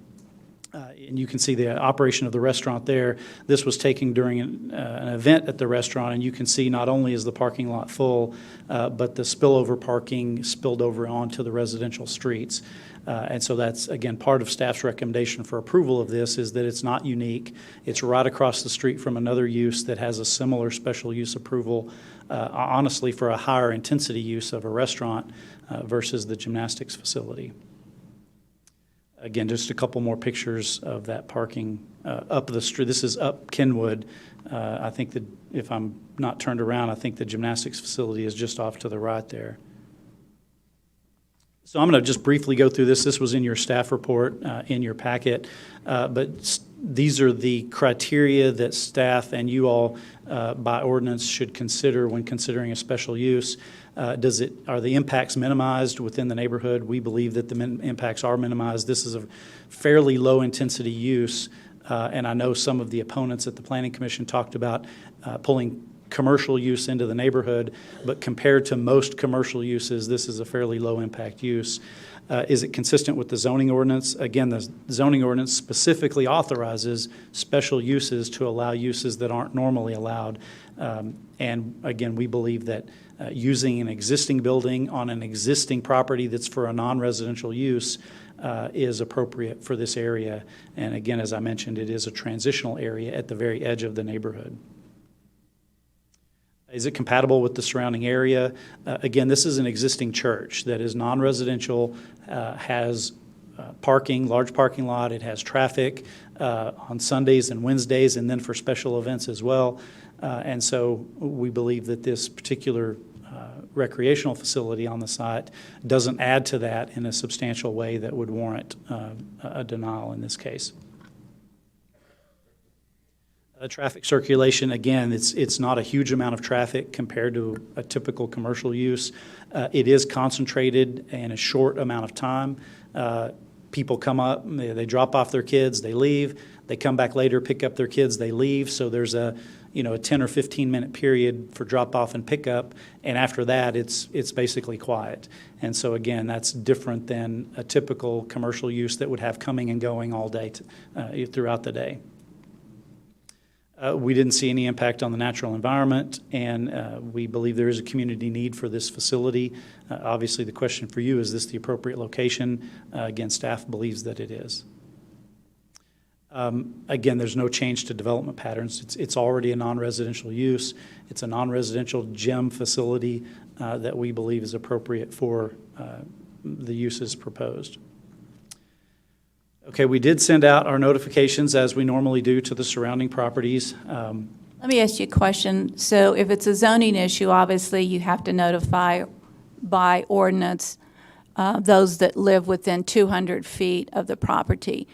And you can see the operation of the restaurant there. This was taken during an event at the restaurant, and you can see not only is the parking lot full, but the spillover parking spilled over onto the residential streets. And so that's, again, part of staff's recommendation for approval of this is that it's not unique. It's right across the street from another use that has a similar special use approval, honestly, for a higher intensity use of a restaurant versus the gymnastics facility. Again, just a couple more pictures of that parking up the street. This is up Kenwood. I think that if I'm not turned around, I think the gymnastics facility is just off to the right there. So I'm going to just briefly go through this. This was in your staff report in your packet, but these are the criteria that staff and you all by ordinance should consider when considering a special use. Are the impacts minimized within the neighborhood? We believe that the impacts are minimized. This is a fairly low intensity use, and I know some of the opponents at the Planning Commission talked about pulling commercial use into the neighborhood, but compared to most commercial uses, this is a fairly low impact use. Is it consistent with the zoning ordinance? Again, the zoning ordinance specifically authorizes special uses to allow uses that aren't normally allowed. And again, we believe that using an existing building on an existing property that's for a non-residential use is appropriate for this area. And again, as I mentioned, it is a transitional area at the very edge of the neighborhood. Is it compatible with the surrounding area? Again, this is an existing church that is non-residential, has parking, large parking lot. It has traffic on Sundays and Wednesdays, and then for special events as well. And so we believe that this particular recreational facility on the site doesn't add to that in a substantial way that would warrant a denial in this case. Traffic circulation, again, it's not a huge amount of traffic compared to a typical commercial use. It is concentrated in a short amount of time. People come up, they drop off their kids, they leave. They come back later, pick up their kids, they leave. So there's a 10 or 15 minute period for drop off and pickup, and after that, it's basically quiet. And so again, that's different than a typical commercial use that would have coming and going all day throughout the day. We didn't see any impact on the natural environment, and we believe there is a community need for this facility. Obviously, the question for you, is this the appropriate location? Again, staff believes that it is. Again, there's no change to development patterns. It's already a non-residential use. It's a non-residential gym facility that we believe is appropriate for the uses proposed. Okay, we did send out our notifications as we normally do to the surrounding properties. Let me ask you a question. So if it's a zoning issue, obviously you have to notify by ordinance those that live within 200 feet of the property.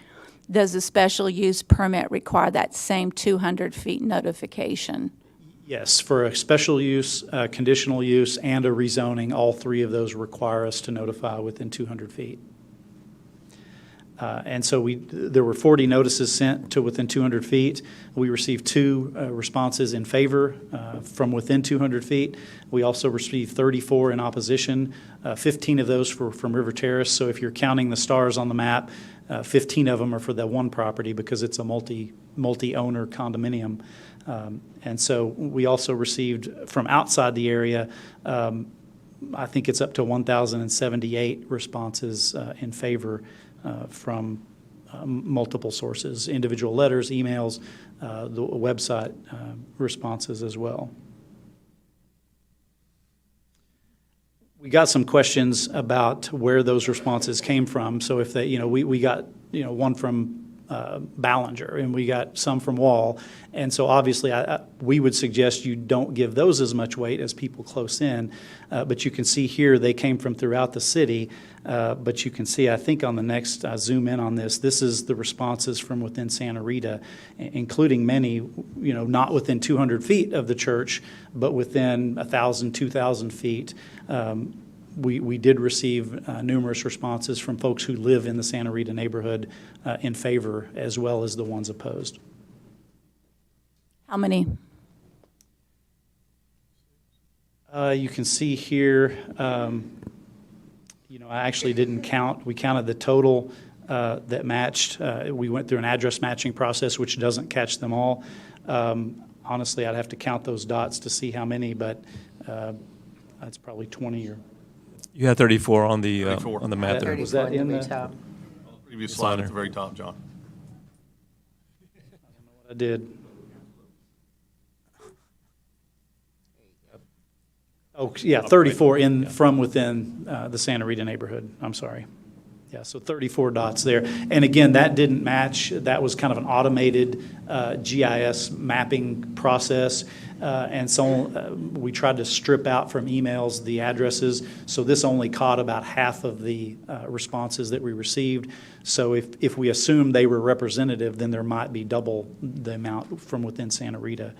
Does a special use permit require that same 200 feet notification? Yes, for a special use, conditional use, and a rezoning, all three of those require us to notify within 200 feet. And so there were 40 notices sent to within 200 feet. We received 2 responses in favor from within 200 feet. We also received 34 in opposition. 15 of those were from River Terrace. So if you're counting the stars on the map, 15 of them are for that one property because it's a multi-owner condominium. And so we also received from outside the area, I think it's up to 1,078 responses in favor from multiple sources, individual letters, emails, the website responses as well. We got some questions about where those responses came from. So if they, we got, one from Ballinger, and we got some from Wall. And so obviously, we would suggest you don't give those as much weight as people close in. But you can see here, they came from throughout the city. But you can see, I think on the next, zoom in on this, this is the responses from within Santa Rita, including many, not within 200 feet of the church, but within 1,000, 2,000 feet. We did receive numerous responses from folks who live in the Santa Rita neighborhood in favor, as well as the ones opposed. How many? You can see here, I actually didn't count. We counted the total that matched. We went through an address matching process, which doesn't catch them all. Honestly, I'd have to count those dots to see how many, but that's probably 20 or. You had 34 on the map there. Was that in the top? Previous slide at the very top, John. I don't know what I did. Oh, yeah, 34 from within the Santa Rita neighborhood. I'm sorry. Yeah, so 34 dots there. And again, that didn't match. That was kind of an automated GIS mapping process. And so we tried to strip out from emails the addresses. So this only caught about half of the responses that we received. So if we assume they were representative, then there might be double the amount from within Santa Rita.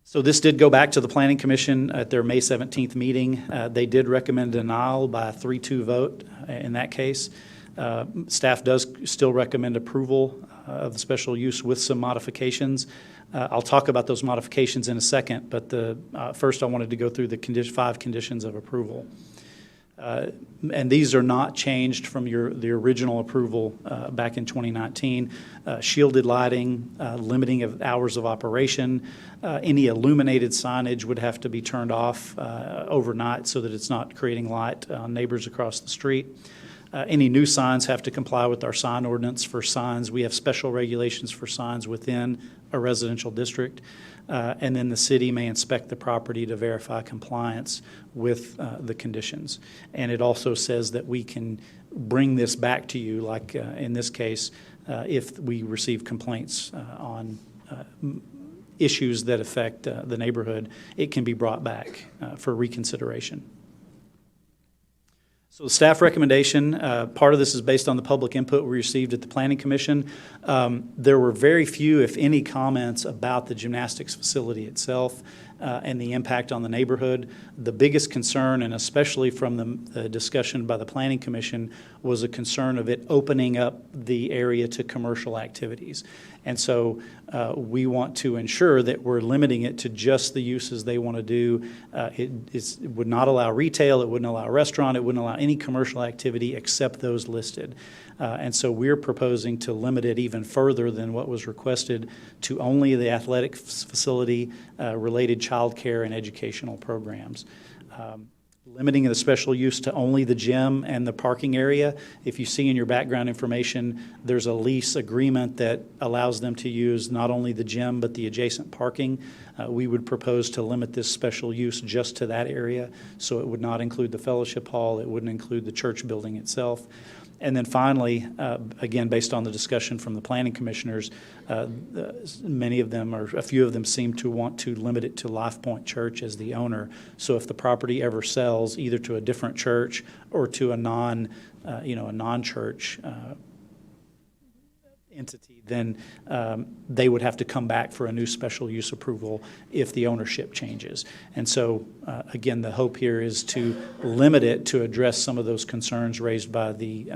So this did go back to the Planning Commission at their May 17th meeting. They did recommend denial by a 3-2 vote in that case. Staff does still recommend approval of the special use with some modifications. I'll talk about those modifications in a second, but first I wanted to go through the 5 conditions of approval. And these are not changed from the original approval back in 2019. Shielded lighting, limiting of hours of operation, any illuminated signage would have to be turned off overnight so that it's not creating light on neighbors across the street. Any new signs have to comply with our sign ordinance for signs. We have special regulations for signs within a residential district. And then the city may inspect the property to verify compliance with the conditions. And it also says that we can bring this back to you, like in this case, if we receive complaints on issues that affect the neighborhood, it can be brought back for reconsideration. So the staff recommendation, part of this is based on the public input we received at the Planning Commission. There were very few, if any, comments about the gymnastics facility itself and the impact on the neighborhood. The biggest concern, and especially from the discussion by the Planning Commission, was a concern of it opening up the area to commercial activities. And so we want to ensure that we're limiting it to just the uses they want to do. It would not allow retail, it wouldn't allow restaurant, it wouldn't allow any commercial activity except those listed. And so we're proposing to limit it even further than what was requested to only the athletic facility, related childcare and educational programs. Limiting the special use to only the gym and the parking area. If you see in your background information, there's a lease agreement that allows them to use not only the gym but the adjacent parking. We would propose to limit this special use just to that area, so it would not include the fellowship hall, it wouldn't include the church building itself. And then finally, again, based on the discussion from the planning commissioners, many of them, or a few of them, seem to want to limit it to Life Point Church as the owner. So if the property ever sells, either to a different church or to a non-church entity, then they would have to come back for a new special use approval if the ownership changes. And so, again, the hope here is to limit it to address some of those concerns raised by the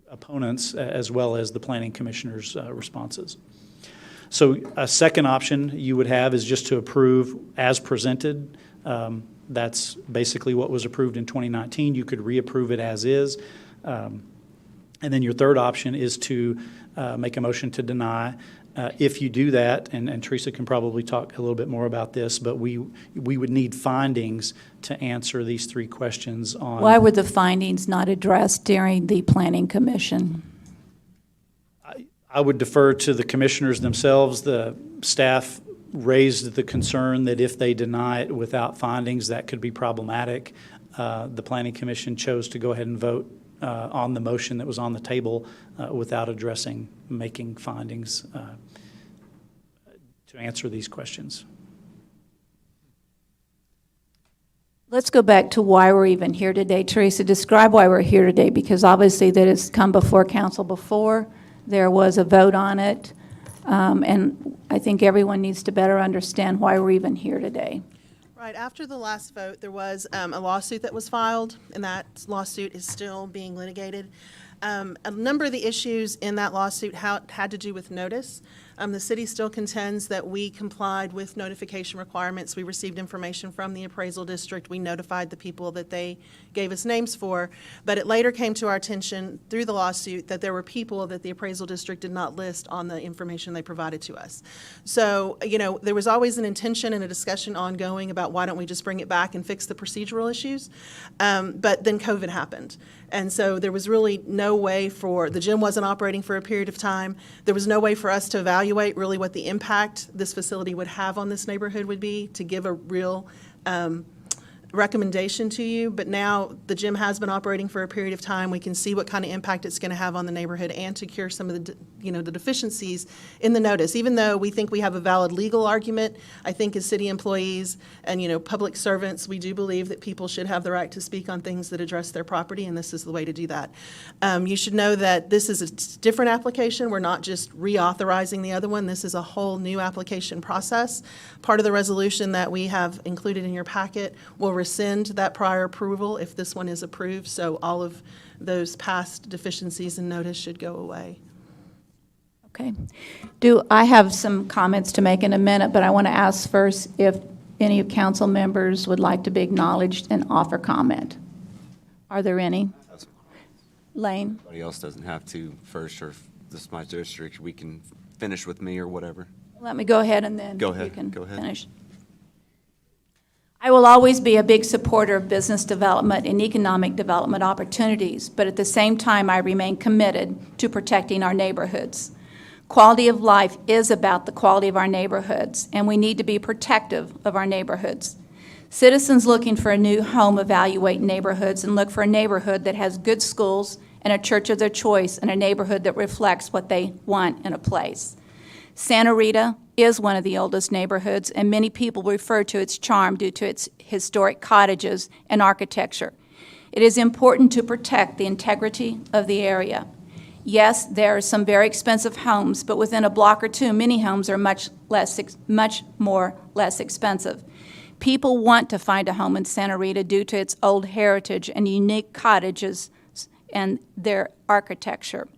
opponents as well as the planning commissioner's responses. So a second option you would have is just to approve as presented. That's basically what was approved in 2019. You could reapprove it as is. And then your third option is to make a motion to deny. If you do that, and Teresa can probably talk a little bit more about this, but we would need findings to answer these three questions on. Why were the findings not addressed during the Planning Commission? I would defer to the commissioners themselves. The staff raised the concern that if they deny it without findings, that could be problematic. The Planning Commission chose to go ahead and vote on the motion that was on the table without making findings to answer these questions. Let's go back to why we're even here today. Teresa, describe why we're here today, because obviously that has come before council before. There was a vote on it, and I think everyone needs to better understand why we're even here today. Right, after the last vote, there was a lawsuit that was filed, and that lawsuit is still being litigated. A number of the issues in that lawsuit had to do with notice. The city still contends that we complied with notification requirements. We received information from the appraisal district. We notified the people that they gave us names for. But it later came to our attention through the lawsuit that there were people that the appraisal district did not list on the information they provided to us. So, there was always an intention and a discussion ongoing about why don't we just bring it back and fix the procedural issues. But then COVID happened. And so there was really no way the gym wasn't operating for a period of time. There was no way for us to evaluate really what the impact this facility would have on this neighborhood would be, to give a real recommendation to you. But now the gym has been operating for a period of time. We can see what kind of impact it's going to have on the neighborhood and to cure some of the the deficiencies in the notice. Even though we think we have a valid legal argument, I think as city employees and public servants, we do believe that people should have the right to speak on things that address their property, and this is the way to do that. You should know that this is a different application. We're not just reauthorizing the other one. This is a whole new application process. Part of the resolution that we have included in your packet will rescind that prior approval if this one is approved, so all of those past deficiencies in notice should go away. Okay. I have some comments to make in a minute, but I want to ask first if any of council members would like to be acknowledged and offer comment. Are there any? Lane? Anybody else doesn't have to first, or if this is my district, we can finish with me or whatever. Let me go ahead and then Go ahead. you can Go ahead. finish. I will always be a big supporter of business development and economic development opportunities, but at the same time, I remain committed to protecting our neighborhoods. Quality of life is about the quality of our neighborhoods, and we need to be protective of our neighborhoods. Citizens looking for a new home evaluate neighborhoods and look for a neighborhood that has good schools and a church of their choice and a neighborhood that reflects what they want in a place. Santa Rita is one of the oldest neighborhoods, and many people refer to its charm due to its historic cottages and architecture. It is important to protect the integrity of the area. Yes, there are some very expensive homes, but within a block or two, many homes are much less expensive. People want to find a home in Santa Rita due to its old heritage and unique cottages and their architecture.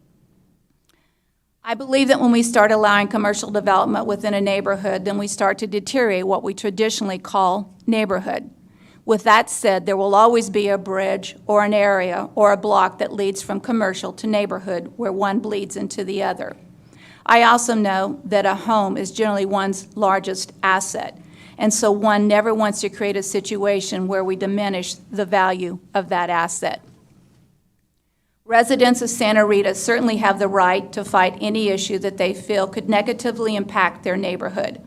I believe that when we start allowing commercial development within a neighborhood, then we start to deteriorate what we traditionally call neighborhood. With that said, there will always be a bridge or an area or a block that leads from commercial to neighborhood where one bleeds into the other. I also know that a home is generally one's largest asset, and so one never wants to create a situation where we diminish the value of that asset. Residents of Santa Rita certainly have the right to fight any issue that they feel could negatively impact their neighborhood.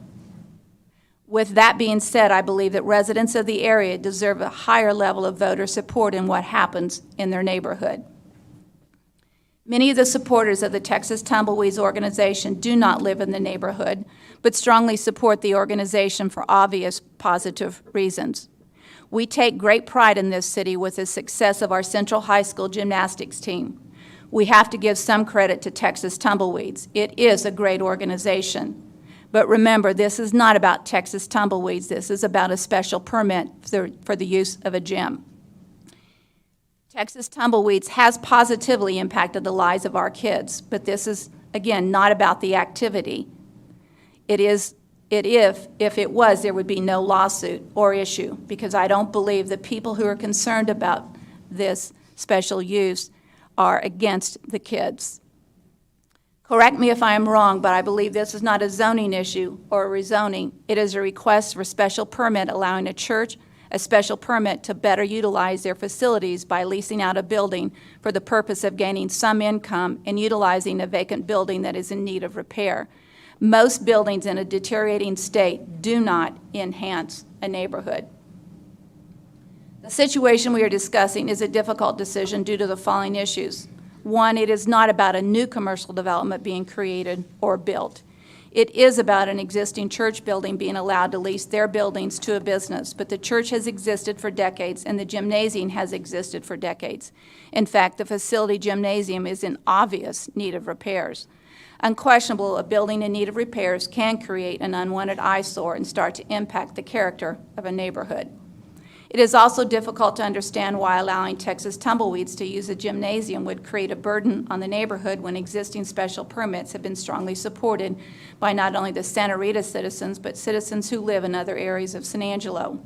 With that being said, I believe that residents of the area deserve a higher level of voter support in what happens in their neighborhood. Many of the supporters of the Texas Tumbleweeds organization do not live in the neighborhood, but strongly support the organization for obvious positive reasons. We take great pride in this city with the success of our Central High School gymnastics team. We have to give some credit to Texas Tumbleweeds. It is a great organization. But remember, this is not about Texas Tumbleweeds. This is about a special permit for the use of a gym. Texas Tumbleweeds has positively impacted the lives of our kids, but this is, again, not about the activity. If it was, there would be no lawsuit or issue, because I don't believe the people who are concerned about this special use are against the kids. Correct me if I am wrong, but I believe this is not a zoning issue or a rezoning. It is a request for special permit allowing a church a special permit to better utilize their facilities by leasing out a building for the purpose of gaining some income and utilizing a vacant building that is in need of repair. Most buildings in a deteriorating state do not enhance a neighborhood. The situation we are discussing is a difficult decision due to the following issues. One, it is not about a new commercial development being created or built. It is about an existing church building being allowed to lease their buildings to a business, but the church has existed for decades and the gymnasium has existed for decades. In fact, the facility gymnasium is in obvious need of repairs. Unquestionable, a building in need of repairs can create an unwanted eyesore and start to impact the character of a neighborhood. It is also difficult to understand why allowing Texas Tumbleweeds to use a gymnasium would create a burden on the neighborhood when existing special permits have been strongly supported by not only the Santa Rita citizens, but citizens who live in other areas of San Angelo.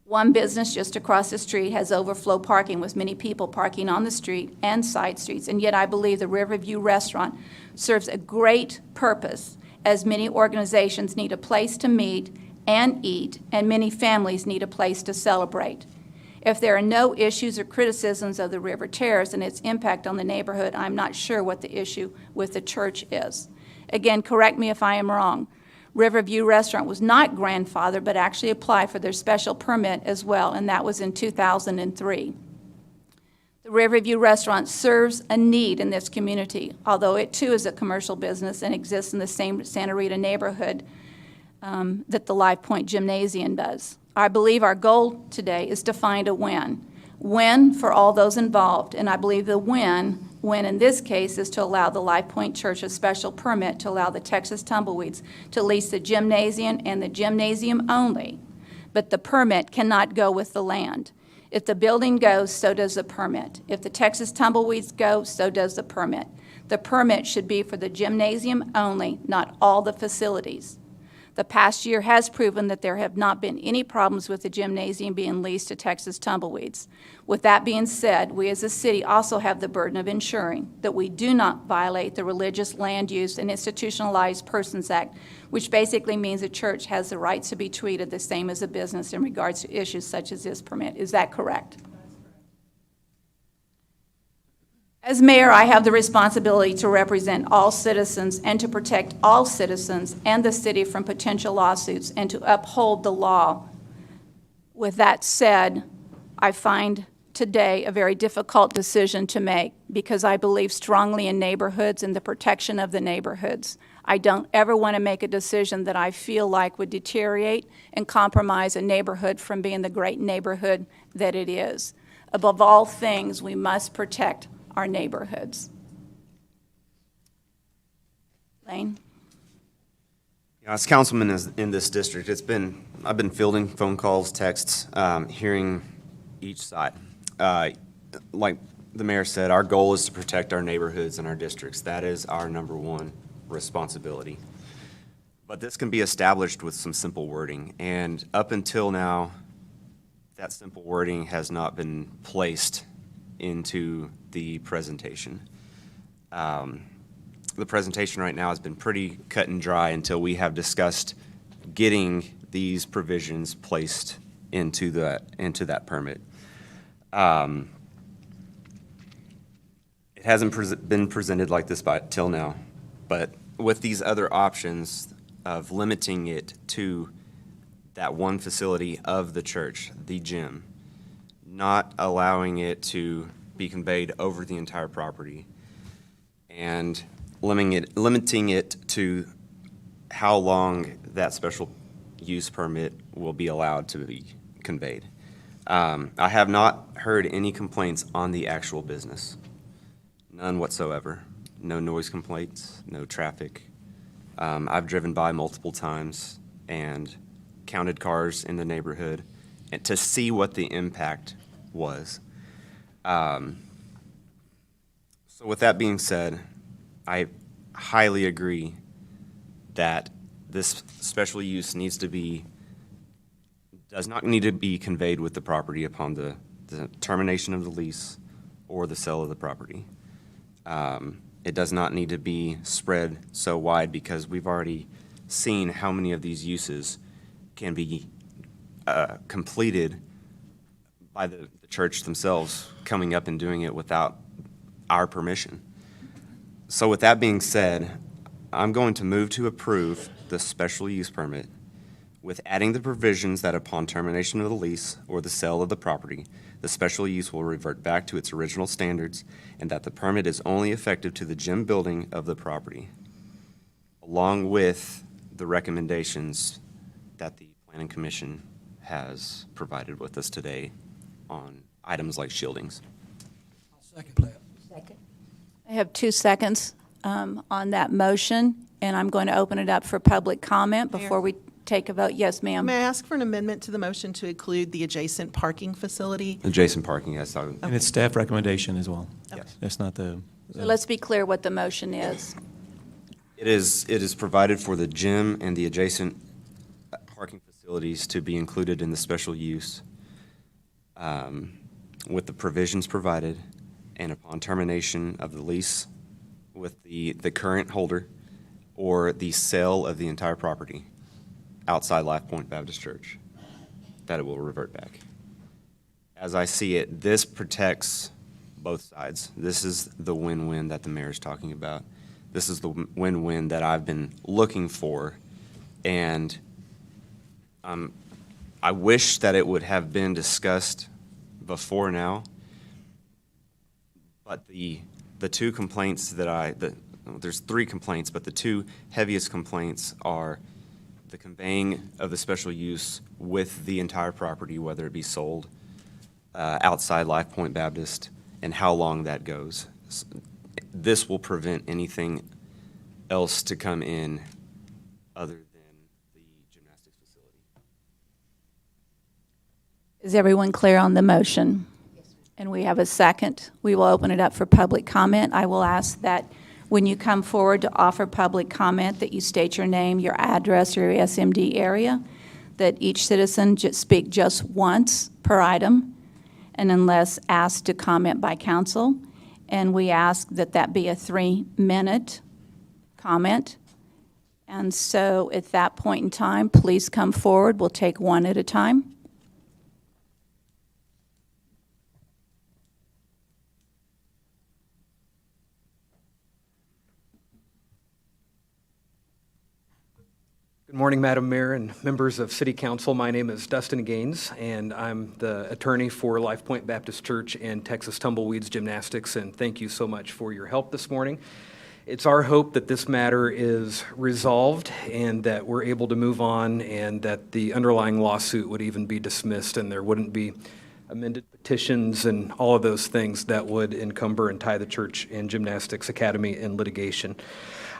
One business just across the street has overflow parking with many people parking on the street and side streets, and yet I believe the Riverview restaurant serves a great purpose, as many organizations need a place to meet and eat, and many families need a place to celebrate. If there are no issues or criticisms of the River Terrace and its impact on the neighborhood, I'm not sure what the issue with the church is. Again, correct me if I am wrong. Riverview Restaurant was not grandfathered, but actually applied for their special permit as well, and that was in 2003. The Riverview Restaurant serves a need in this community, although it too is a commercial business and exists in the same Santa Rita neighborhood that the Live Point Gymnasium does. I believe our goal today is to find a win. Win for all those involved, and I believe the win in this case is to allow the Live Point Church a special permit to allow the Texas Tumbleweeds to lease the gymnasium and the gymnasium only, but the permit cannot go with the land. If the building goes, so does the permit. If the Texas Tumbleweeds go, so does the permit. The permit should be for the gymnasium only, not all the facilities. The past year has proven that there have not been any problems with the gymnasium being leased to Texas Tumbleweeds. With that being said, we as a city also have the burden of ensuring that we do not violate the Religious Land Use and Institutionalized Persons Act, which basically means a church has the rights to be treated the same as a business in regards to issues such as this permit. Is that correct? As mayor, I have the responsibility to represent all citizens and to protect all citizens and the city from potential lawsuits and to uphold the law. With that said, I find today a very difficult decision to make because I believe strongly in neighborhoods and the protection of the neighborhoods. I don't ever want to make a decision that I feel like would deteriorate and compromise a neighborhood from being the great neighborhood that it is. Above all things, we must protect our neighborhoods. Lane? As councilman in this district, I've been fielding phone calls, texts, hearing each side. Like the mayor said, our goal is to protect our neighborhoods and our districts. That is our number one responsibility. But this can be established with some simple wording, and up until now, that simple wording has not been placed into the presentation. The presentation right now has been pretty cut and dry until we have discussed getting these provisions placed into that permit. It hasn't been presented like this till now, but with these other options of limiting it to that one facility of the church, the gym, not allowing it to be conveyed over the entire property, and limiting it to how long that special use permit will be allowed to be conveyed. I have not heard any complaints on the actual business. None whatsoever. No noise complaints, no traffic. I've driven by multiple times and counted cars in the neighborhood and to see what the impact was. So with that being said, I highly agree that this special use does not need to be conveyed with the property upon the termination of the lease or the sale of the property. It does not need to be spread so wide because we've already seen how many of these uses can be completed by the church themselves coming up and doing it without our permission. So with that being said, I'm going to move to approve the special use permit with adding the provisions that upon termination of the lease or the sale of the property, the special use will revert back to its original standards and that the permit is only effective to the gym building of the property, along with the recommendations that the Planning Commission has provided with us today on items like shieldings. Second. I have 2 seconds on that motion, and I'm going to open it up for public comment before we take a vote. Yes, ma'am. May I ask for an amendment to the motion to include the adjacent parking facility? Adjacent parking, yes. And it's staff recommendation as well. Yes. That's not the. So let's be clear what the motion is. It is provided for the gym and the adjacent parking facilities to be included in the special use with the provisions provided, and upon termination of the lease with the current holder or the sale of the entire property outside Life Point Baptist Church, that it will revert back. As I see it, this protects both sides. This is the win-win that the mayor is talking about. This is the win-win that I've been looking for, and I wish that it would have been discussed before now, but the two complaints there's 3 complaints, but the 2 heaviest complaints are the conveying of the special use with the entire property, whether it be sold outside Life Point Baptist, and how long that goes. This will prevent anything else to come in other than the gymnastics facility. Is everyone clear on the motion? And we have a second. We will open it up for public comment. I will ask that when you come forward to offer public comment that you state your name, your address, your SMD area, that each citizen speak just once per item, and unless asked to comment by council. And we ask that that be a 3-minute comment. And so at that point in time, please come forward. We'll take one at a time. Good morning, Madam Mayor and members of City Council. My name is Dustin Gaines, and I'm the attorney for Life Point Baptist Church and Texas Tumbleweeds Gymnastics, and thank you so much for your help this morning. It's our hope that this matter is resolved and that we're able to move on and that the underlying lawsuit would even be dismissed and there wouldn't be amended petitions and all of those things that would encumber and tie the church and gymnastics academy in litigation.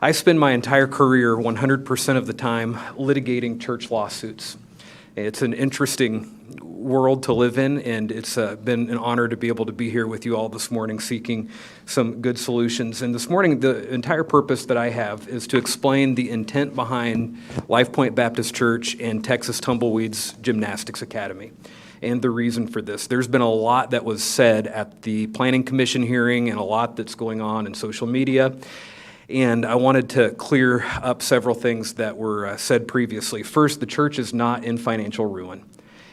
I spend my entire career 100% of the time litigating church lawsuits. It's an interesting world to live in, and it's been an honor to be able to be here with you all this morning seeking some good solutions. And this morning, the entire purpose that I have is to explain the intent behind Life Point Baptist Church and Texas Tumbleweeds Gymnastics Academy and the reason for this. There's been a lot that was said at the Planning Commission hearing and a lot that's going on in social media. And I wanted to clear up several things that were said previously. First, the church is not in financial ruin.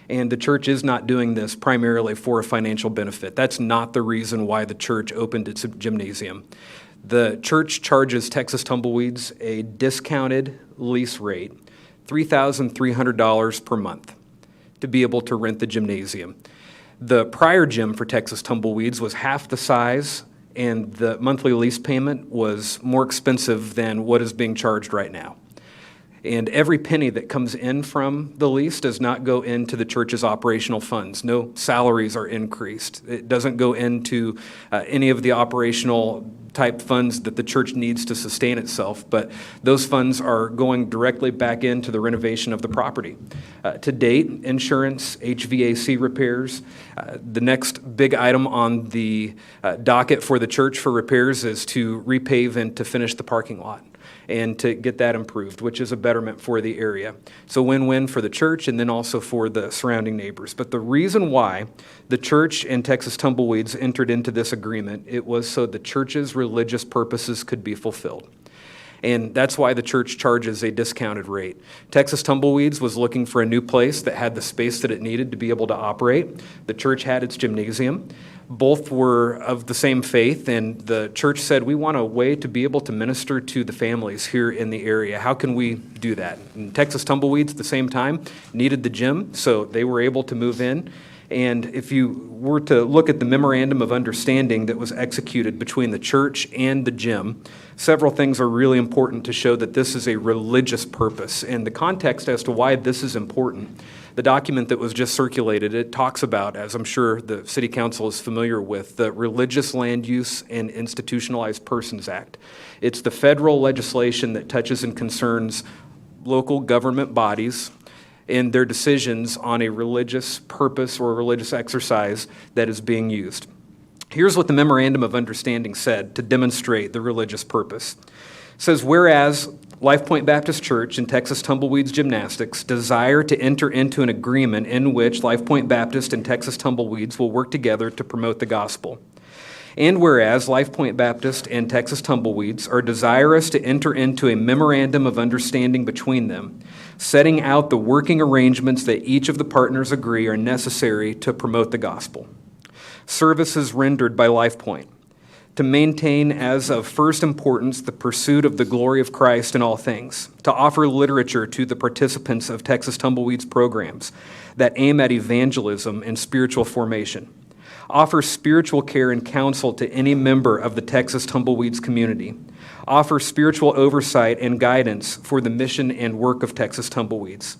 And the church is not doing this primarily for a financial benefit. That's not the reason why the church opened its gymnasium. The church charges Texas Tumbleweeds a discounted lease rate, $3,300 per month, to be able to rent the gymnasium. The prior gym for Texas Tumbleweeds was half the size, and the monthly lease payment was more expensive than what is being charged right now. And every penny that comes in from the lease does not go into the church's operational funds. No salaries are increased. It doesn't go into any of the operational type funds that the church needs to sustain itself, but those funds are going directly back into the renovation of the property. To date, insurance, HVAC repairs. The next big item on the docket for the church for repairs is to repave and to finish the parking lot. and to get that improved, which is a betterment for the area. So win-win for the church and then also for the surrounding neighbors. But the reason why the church and Texas Tumbleweeds entered into this agreement, it was so the church's religious purposes could be fulfilled. And that's why the church charges a discounted rate. Texas Tumbleweeds was looking for a new place that had the space that it needed to be able to operate. The church had its gymnasium. Both were of the same faith, and the church said, we want a way to be able to minister to the families here in the area. How can we do that? And Texas Tumbleweeds, at the same time, needed the gym, so they were able to move in. And if you were to look at the memorandum of understanding that was executed between the church and the gym, several things are really important to show that this is a religious purpose. And the context as to why this is important, the document that was just circulated, it talks about, as I'm sure the City Council is familiar with, the Religious Land Use and Institutionalized Persons Act. It's the federal legislation that touches and concerns local government bodies in their decisions on a religious purpose or a religious exercise that is being used. Here's what the Memorandum of Understanding said to demonstrate the religious purpose. It says, whereas Life Point Baptist Church and Texas Tumbleweeds Gymnastics desire to enter into an agreement in which Life Point Baptist and Texas Tumbleweeds will work together to promote the gospel. And whereas Life Point Baptist and Texas Tumbleweeds are desirous to enter into a memorandum of understanding between them, setting out the working arrangements that each of the partners agree are necessary to promote the gospel. Services rendered by Life Point to maintain as of first importance the pursuit of the glory of Christ in all things, to offer literature to the participants of Texas Tumbleweeds programs that aim at evangelism and spiritual formation, offer spiritual care and counsel to any member of the Texas Tumbleweeds community, offer spiritual oversight and guidance for the mission and work of Texas Tumbleweeds,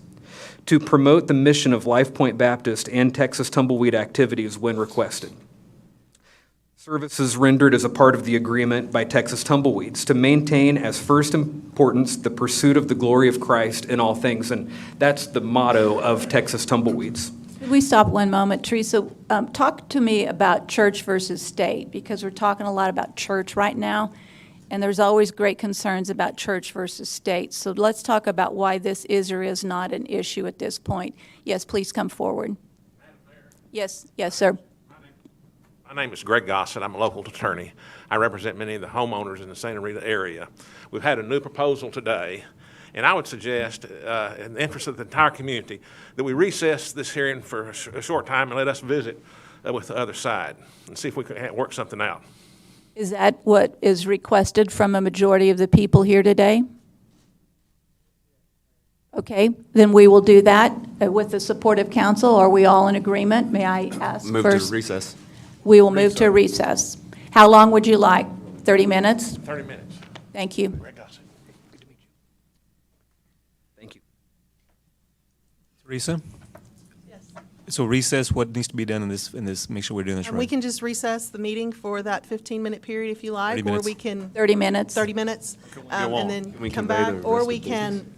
to promote the mission of Life Point Baptist and Texas Tumbleweed activities when requested. Services rendered as a part of the agreement by Texas Tumbleweeds to maintain as first importance the pursuit of the glory of Christ in all things, and that's the motto of Texas Tumbleweeds. Could we stop one moment, Teresa? Talk to me about church versus state, because we're talking a lot about church right now, and there's always great concerns about church versus state. So let's talk about why this is or is not an issue at this point. Yes, please come forward. Yes, sir. My name is Greg Gossett. I'm a local attorney. I represent many of the homeowners in the Santa Rita area. We've had a new proposal today, and I would suggest, in the interest of the entire community, that we recess this hearing for a short time and let us visit with the other side and see if we can work something out. Is that what is requested from a majority of the people here today? Okay, then we will do that with the support of council. Are we all in agreement? May I ask Move first? to recess. We will move to recess. How long would you like? 30 minutes? 30 minutes. Thank you. Greg Gossett. Good to meet you. Thank you. Teresa? Yes. So recess, what needs to be done in this, make sure we're doing this And right? we can just recess the meeting for that 15-minute period if you like, 30 or minutes. we can. 30 minutes. 30 minutes, and then Can we come convey back, the or rest we of the business? can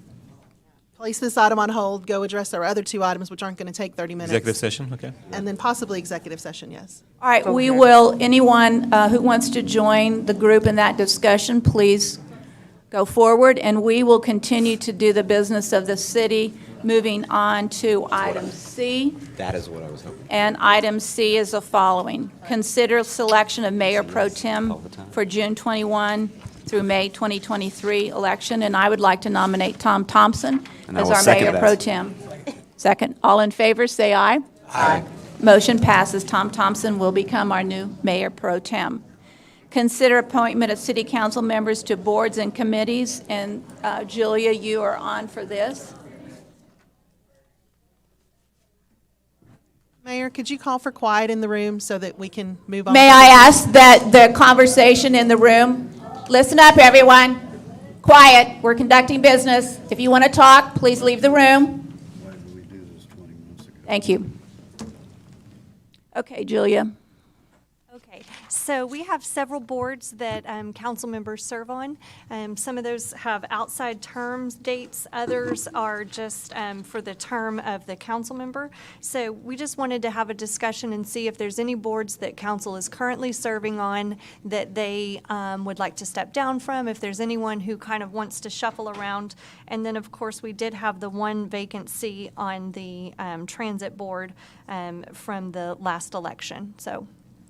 place this item on hold, go address our other two items, which aren't going to take 30 minutes. Executive session, okay. And then possibly executive session, yes. All right, we will, anyone who wants to join the group in that discussion, please go forward, and we will continue to do the business of the city, moving on to item C. That is what I was hoping. And item C is the following. Consider selection of Mayor Pro Tem for June 21 through May 2023 election, and I would like to nominate Tom Thompson And I as will our second Mayor that. Pro Tem. Second. All in favor, say aye. Aye. Motion passes. Tom Thompson will become our new Mayor Pro Tem. Consider appointment of city council members to boards and committees, and Julia, you are on for this. Mayor, could you call for quiet in the room so that we can move on? May I ask that the conversation in the room, listen up, everyone. Quiet. We're conducting business. If you want to talk, please leave the room. Thank you. Okay, Julia. Okay, Okay, so we have several boards that council members serve on. Some of those have outside terms dates, others are just for the term of the council member. So we just wanted to have a discussion and see if there's any boards that council is currently serving on that they would like to step down from, if there's anyone who kind of wants to shuffle around. And then, of course, we did have the one vacancy on the transit board from the last election, so.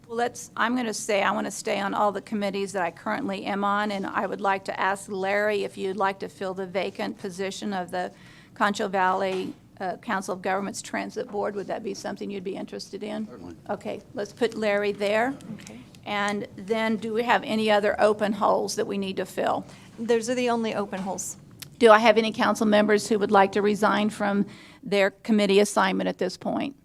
Well, I'm going to say I want to stay on all the committees that I currently am on, and I would like to ask Larry if you'd like to fill the vacant position of the Concho Valley Council of Governments Transit Board. Would that be something you'd be interested in? Certainly. Okay, let's put Larry there. Okay. And then do we have any other open holes that we need to fill? Those are the only open holes. Do I have any council members who would like to resign from their committee assignment at this point?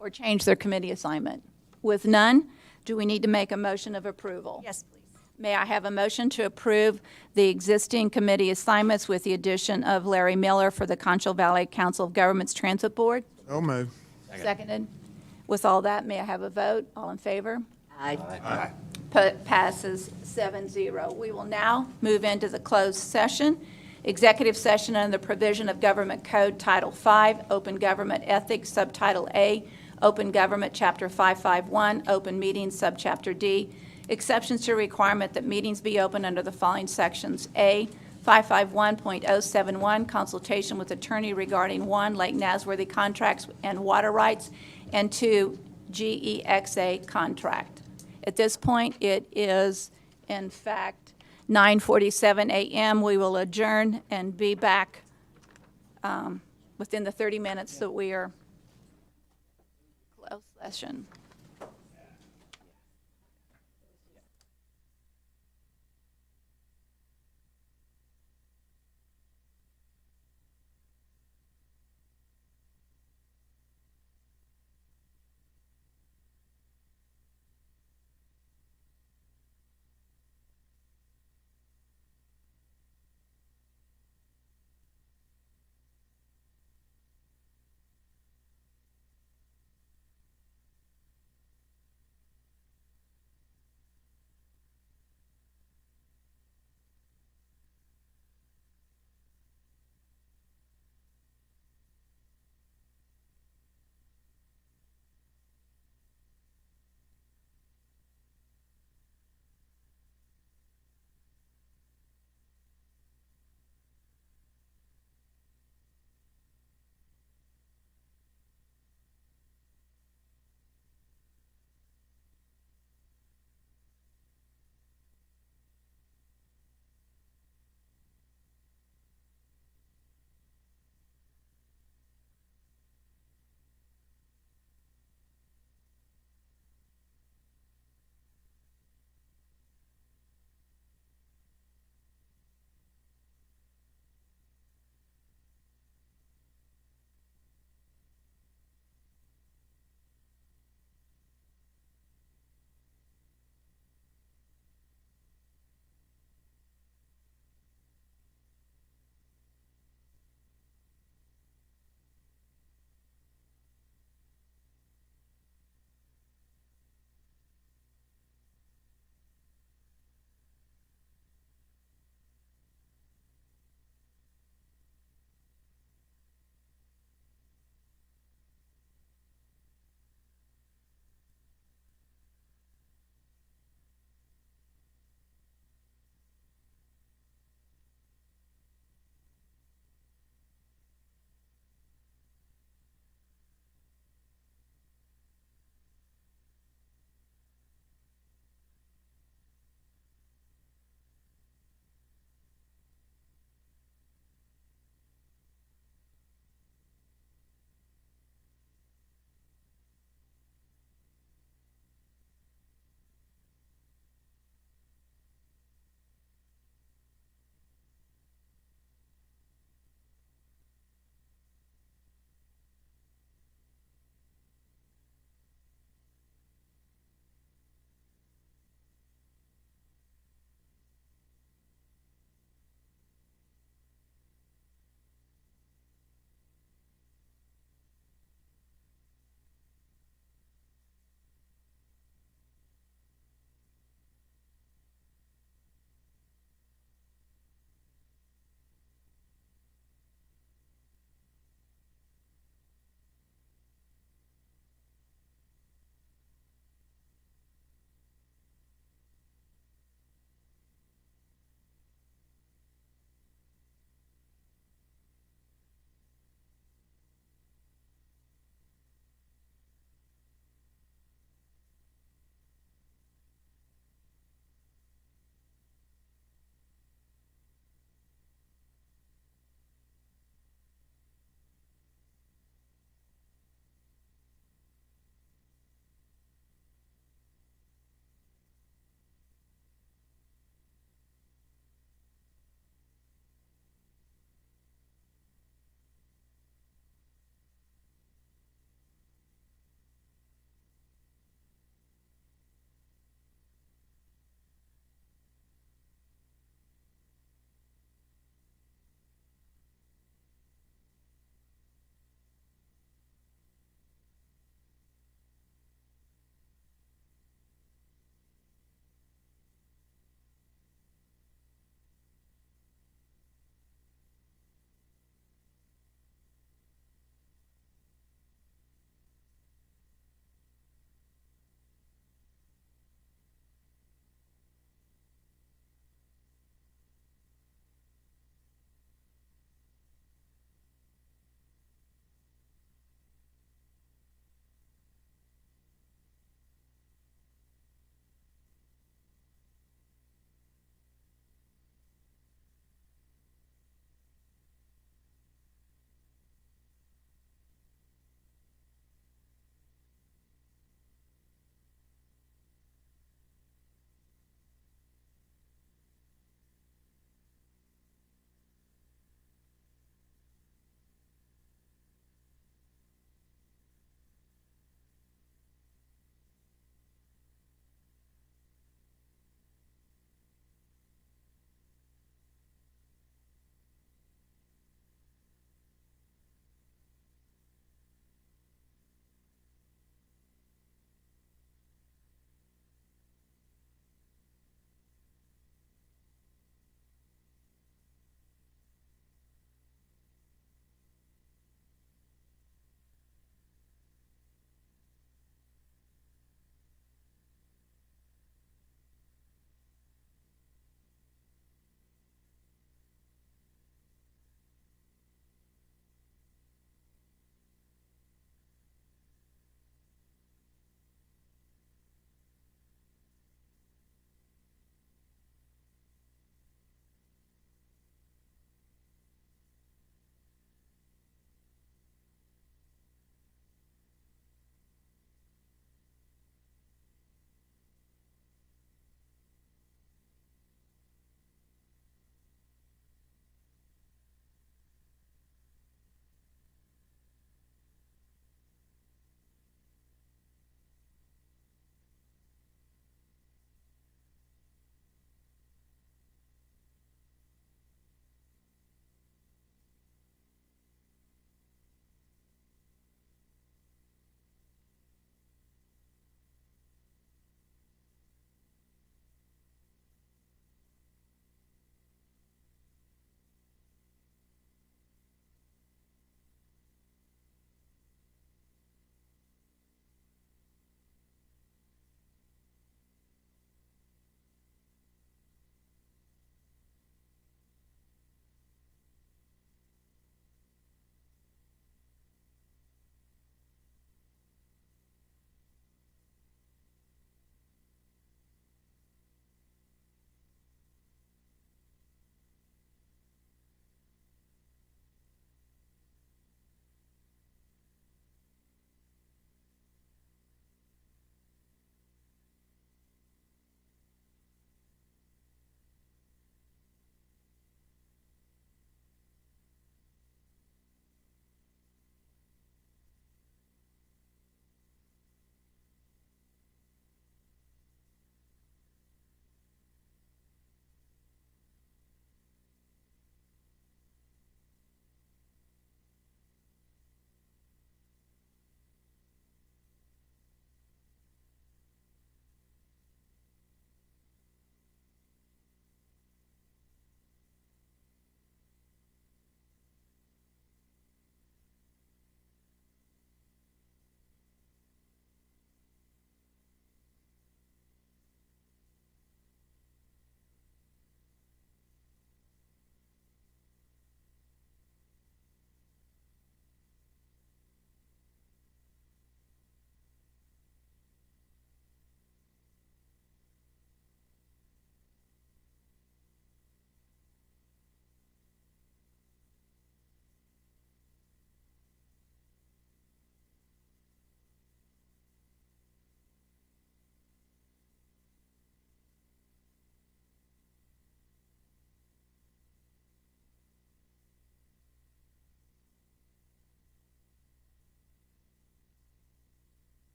Or change their committee assignment? With none, do we need to make a motion of approval? Yes, please. May I have a motion to approve the existing committee assignments with the addition of Larry Miller for the Concho Valley Council of Governments Transit Board? So moved. Seconded. With all that, may I have a vote? All in favor? Aye. Passes 7-0. We will now move into the closed session. Executive session under the provision of Government Code Title V, Open Government Ethics, Subtitle A, Open Government, Chapter 551, Open Meetings, Subchapter D. Exceptions to requirement that meetings be open under the following sections. A, 551.071, consultation with attorney regarding 1, Lake Nasworthy contracts and water rights, and 2, GEXA contract. At this point, it is, in fact, 9:47 a.m. We will adjourn and be back within the 30 minutes that we are closed session.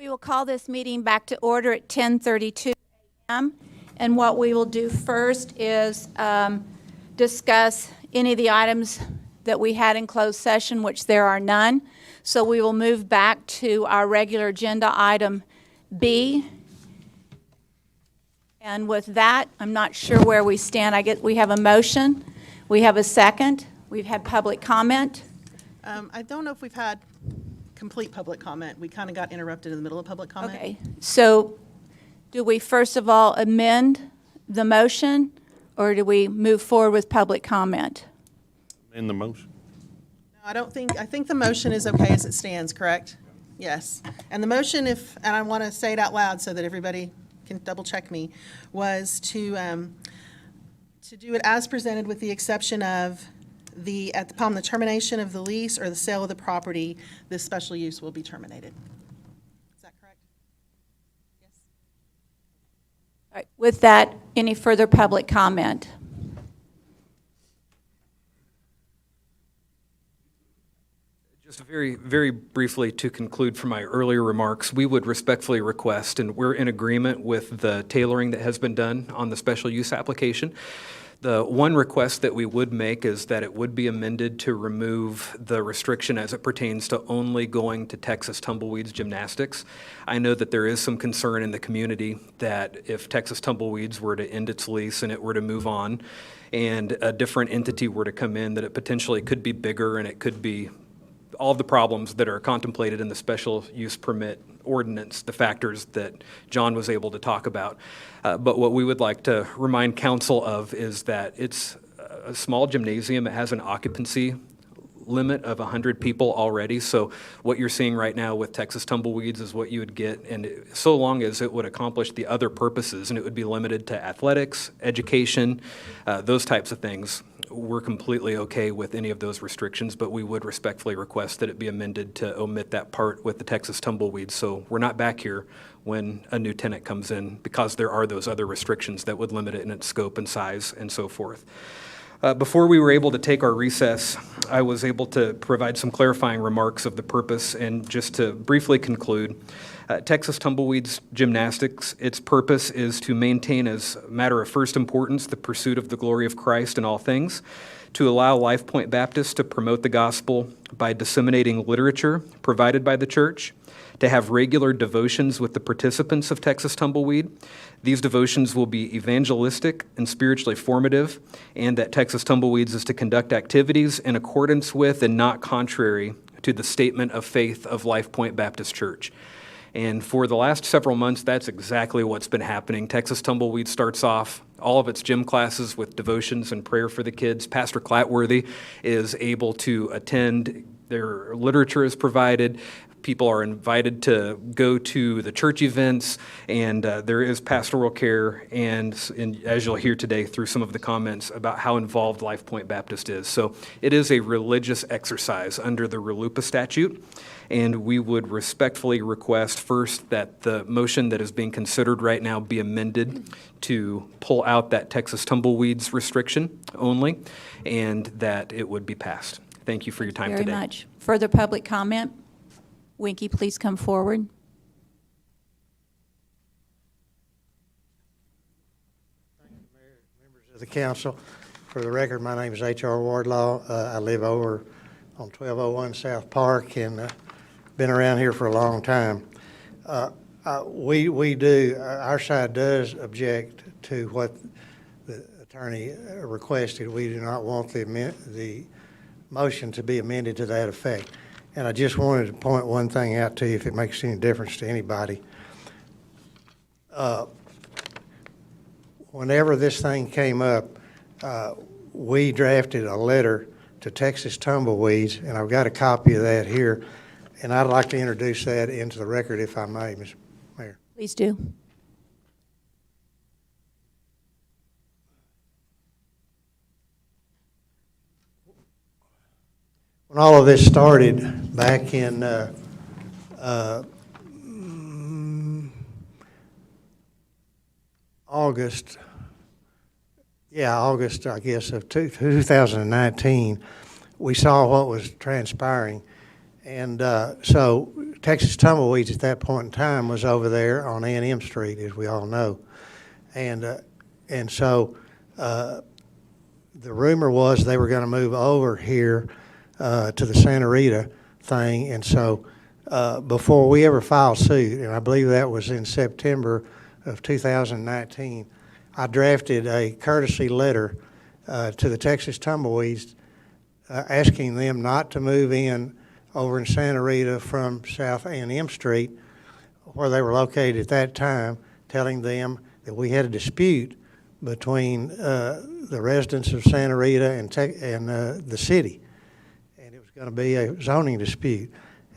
We will call this meeting back to order at 10:32 a.m. And what we will do first is discuss any of the items that we had in closed session, which there are none. So we will move back to our regular agenda item B. And with that, I'm not sure where we stand. We have a motion. We have a second. We've had public comment. I don't know if we've had complete public comment. We kind of got interrupted in the middle of public comment. Okay. So do we first of all amend the motion, or do we move forward with public comment? In the motion. No, I think the motion is okay as it stands, correct? Yes. And the motion, and I want to say it out loud so that everybody can double check me, was to do it as presented with the exception of upon the termination of the lease or the sale of the property, this special use will be terminated. Is that correct? Yes. All right. With that, any further public comment? Just very, very briefly to conclude from my earlier remarks, we would respectfully request, and we're in agreement with the tailoring that has been done on the special use application. The one request that we would make is that it would be amended to remove the restriction as it pertains to only going to Texas Tumbleweeds Gymnastics. I know that there is some concern in the community that if Texas Tumbleweeds were to end its lease and it were to move on and a different entity were to come in, that it potentially could be bigger and it could be all of the problems that are contemplated in the special use permit ordinance, the factors that John was able to talk about. But what we would like to remind council of is that it's a small gymnasium. It has an occupancy limit of 100 people already. So what you're seeing right now with Texas Tumbleweeds is what you would get, and so long as it would accomplish the other purposes and it would be limited to athletics, education, those types of things, we're completely okay with any of those restrictions, but we would respectfully request that it be amended to omit that part with the Texas Tumbleweeds. So we're not back here when a new tenant comes in because there are those other restrictions that would limit it in its scope and size and so forth. Before we were able to take our recess, I was able to provide some clarifying remarks of the purpose, and just to briefly conclude, Texas Tumbleweeds Gymnastics, its purpose is to maintain as a matter of first importance the pursuit of the glory of Christ in all things, to allow Life Point Baptist to promote the gospel by disseminating literature provided by the church, to have regular devotions with the participants of Texas Tumbleweed. These devotions will be evangelistic and spiritually formative, and that Texas Tumbleweeds is to conduct activities in accordance with and not contrary to the statement of faith of Life Point Baptist Church. And for the last several months, that's exactly what's been happening. Texas Tumbleweed starts off all of its gym classes with devotions and prayer for the kids. Pastor Clatworthy is able to attend. Their literature is provided. People are invited to go to the church events, and there is pastoral care, and as you'll hear today through some of the comments about how involved Life Point Baptist is. So it is a religious exercise under the RLUIPA statute, and we would respectfully request first that the motion that is being considered right now be amended to pull out that Texas Tumbleweeds restriction only, and that it would be passed. Thank you for your time today. Very much. Further public comment? Winky, please come forward. Members of the council, for the record, my name is H.R. Wardlaw. I live over on 1201 South Park and been around here for a long time. Our side does object to what the attorney requested. We do not want the motion to be amended to that effect. And I just wanted to point one thing out to you, if it makes any difference to anybody. Whenever this thing came up, we drafted a letter to Texas Tumbleweeds, and I've got a copy of that here, and I'd like to introduce that into the record, if I may, Ms. Mayor. Please do. When all of this started back in August, I guess, of 2019, we saw what was transpiring. And so Texas Tumbleweeds at that point in time was over there on A&M Street, as we all know. And so the rumor was they were going to move over here to the Santa Rita thing. And so before we ever filed suit, and I believe that was in September of 2019, I drafted a courtesy letter to the Texas Tumbleweeds asking them not to move in over in Santa Rita from South A&M Street, where they were located at that time, telling them that we had a dispute between the residents of Santa Rita and the city, and it was going to be a zoning dispute.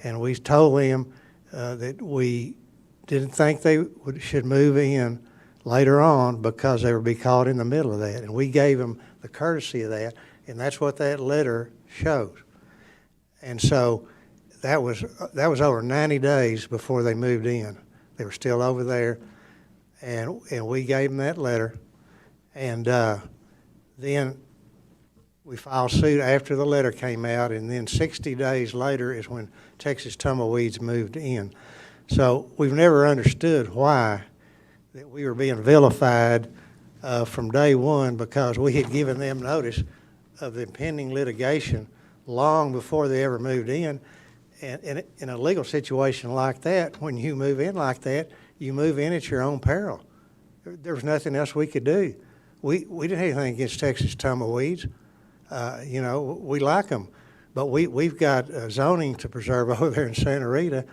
And we told them that we didn't think they should move in later on because they would be caught in the middle of that. And we gave them the courtesy of that, and that's what that letter shows. And so that was over 90 days before they moved in. They were still over there, and we gave them that letter. And then we filed suit after the letter came out, and then 60 days later is when Texas Tumbleweeds moved in. So we've never understood why that we were being vilified from day one, because we had given them notice of the impending litigation long before they ever moved in. And in a legal situation like that, when you move in like that, you move in at your own peril. There was nothing else we could do. We didn't have anything against Texas Tumbleweeds. You know, we like them. But we've got zoning to preserve over there in Santa Rita,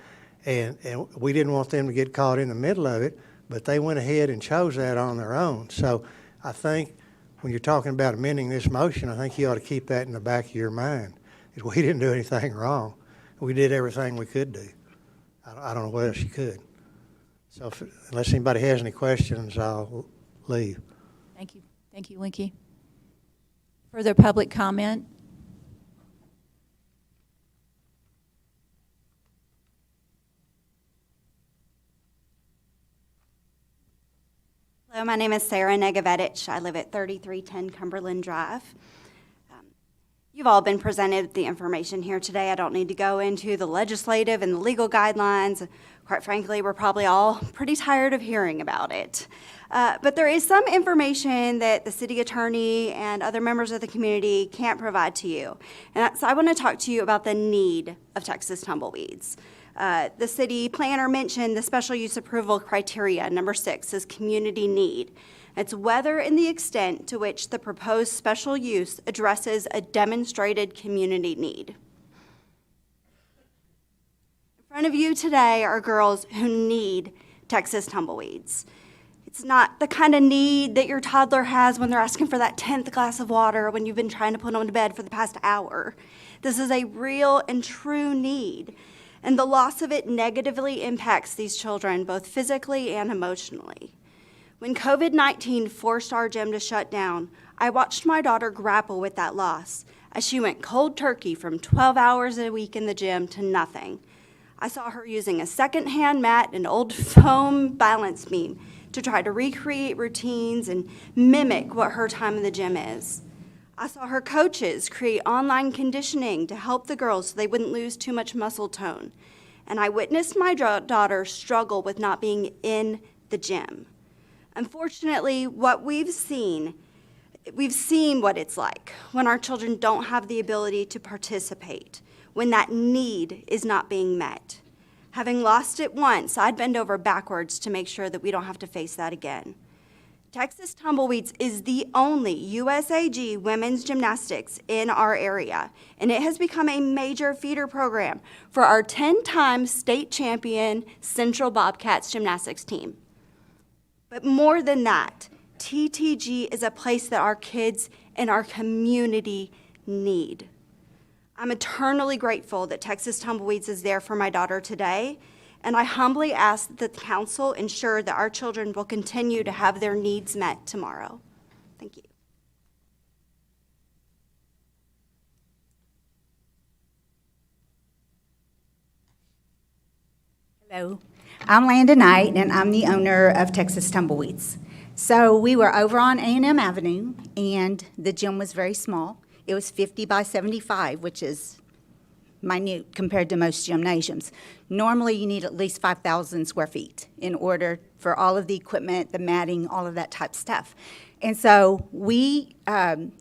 and we didn't want them to get caught in the middle of it, but they went ahead and chose that on their own. So I think when you're talking about amending this motion, I think you ought to keep that in the back of your mind. We didn't do anything wrong. We did everything we could do. I don't know what else you could. So unless anybody has any questions, I'll leave. Thank you. Thank you, Winky. Further public comment? Hello, my name is Sarah Negavetich. I live at 3310 Cumberland Drive. You've all been presented the information here today. I don't need to go into the legislative and the legal guidelines. Quite frankly, we're probably all pretty tired of hearing about it. But there is some information that the city attorney and other members of the community can't provide to you. And so I want to talk to you about the need of Texas Tumbleweeds. The city planner mentioned the special use approval criteria. Number 6 is community need. It's whether and the extent to which the proposed special use addresses a demonstrated community need. In front of you today are girls who need Texas Tumbleweeds. It's not the kind of need that your toddler has when they're asking for that 10th glass of water when you've been trying to put them to bed for the past hour. This is a real and true need, and the loss of it negatively impacts these children both physically and emotionally. When COVID-19 forced our gym to shut down, I watched my daughter grapple with that loss as she went cold turkey from 12 hours a week in the gym to nothing. I saw her using a secondhand mat and old foam balance beam to try to recreate routines and mimic what her time in the gym is. I saw her coaches create online conditioning to help the girls so they wouldn't lose too much muscle tone. And I witnessed my daughter struggle with not being in the gym. Unfortunately, what we've seen what it's like when our children don't have the ability to participate, when that need is not being met. Having lost it once, I'd bend over backwards to make sure that we don't have to face that again. Texas Tumbleweeds is the only USAG women's gymnastics in our area, and it has become a major feeder program for our 10-time state champion Central Bobcats gymnastics team. But more than that, TTG is a place that our kids and our community need. I'm eternally grateful that Texas Tumbleweeds is there for my daughter today, and I humbly ask that the council ensure that our children will continue to have their needs met tomorrow. Thank you. Hello, I'm Landa Knight, and I'm the owner of Texas Tumbleweeds. So we were over on A&M Avenue, and the gym was very small. It was 50 by 75, which is minute compared to most gymnasiums. Normally, you need at least 5,000 square feet in order for all of the equipment, the matting, all of that type stuff. And so we had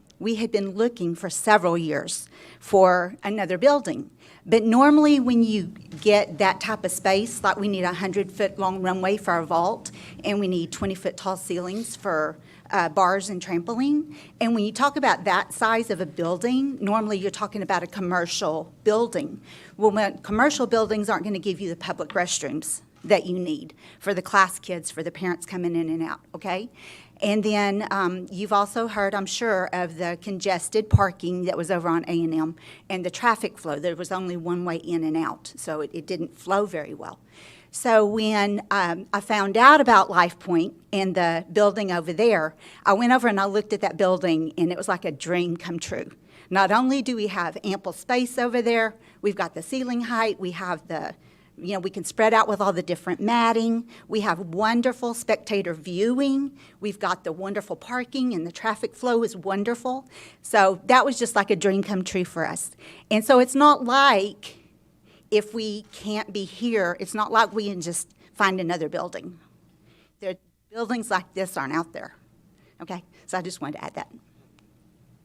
been looking for several years for another building. But normally, when you get that type of space, like we need a 100-foot long runway for our vault, and we need 20-foot tall ceilings for bars and trampoline. And when you talk about that size of a building, normally you're talking about a commercial building. Well, commercial buildings aren't going to give you the public restrooms that you need for the class kids, for the parents coming in and out, okay? And then you've also heard, I'm sure, of the congested parking that was over on A&M and the traffic flow. There was only one way in and out, so it didn't flow very well. So when I found out about LifePoint and the building over there, I went over and I looked at that building, and it was like a dream come true. Not only do we have ample space over there, we've got the ceiling height, we have the, we can spread out with all the different matting. We have wonderful spectator viewing. We've got the wonderful parking, and the traffic flow is wonderful. So that was just like a dream come true for us. And so it's not like if we can't be here, it's not like we can just find another building. Buildings like this aren't out there. Okay, so I just wanted to add that.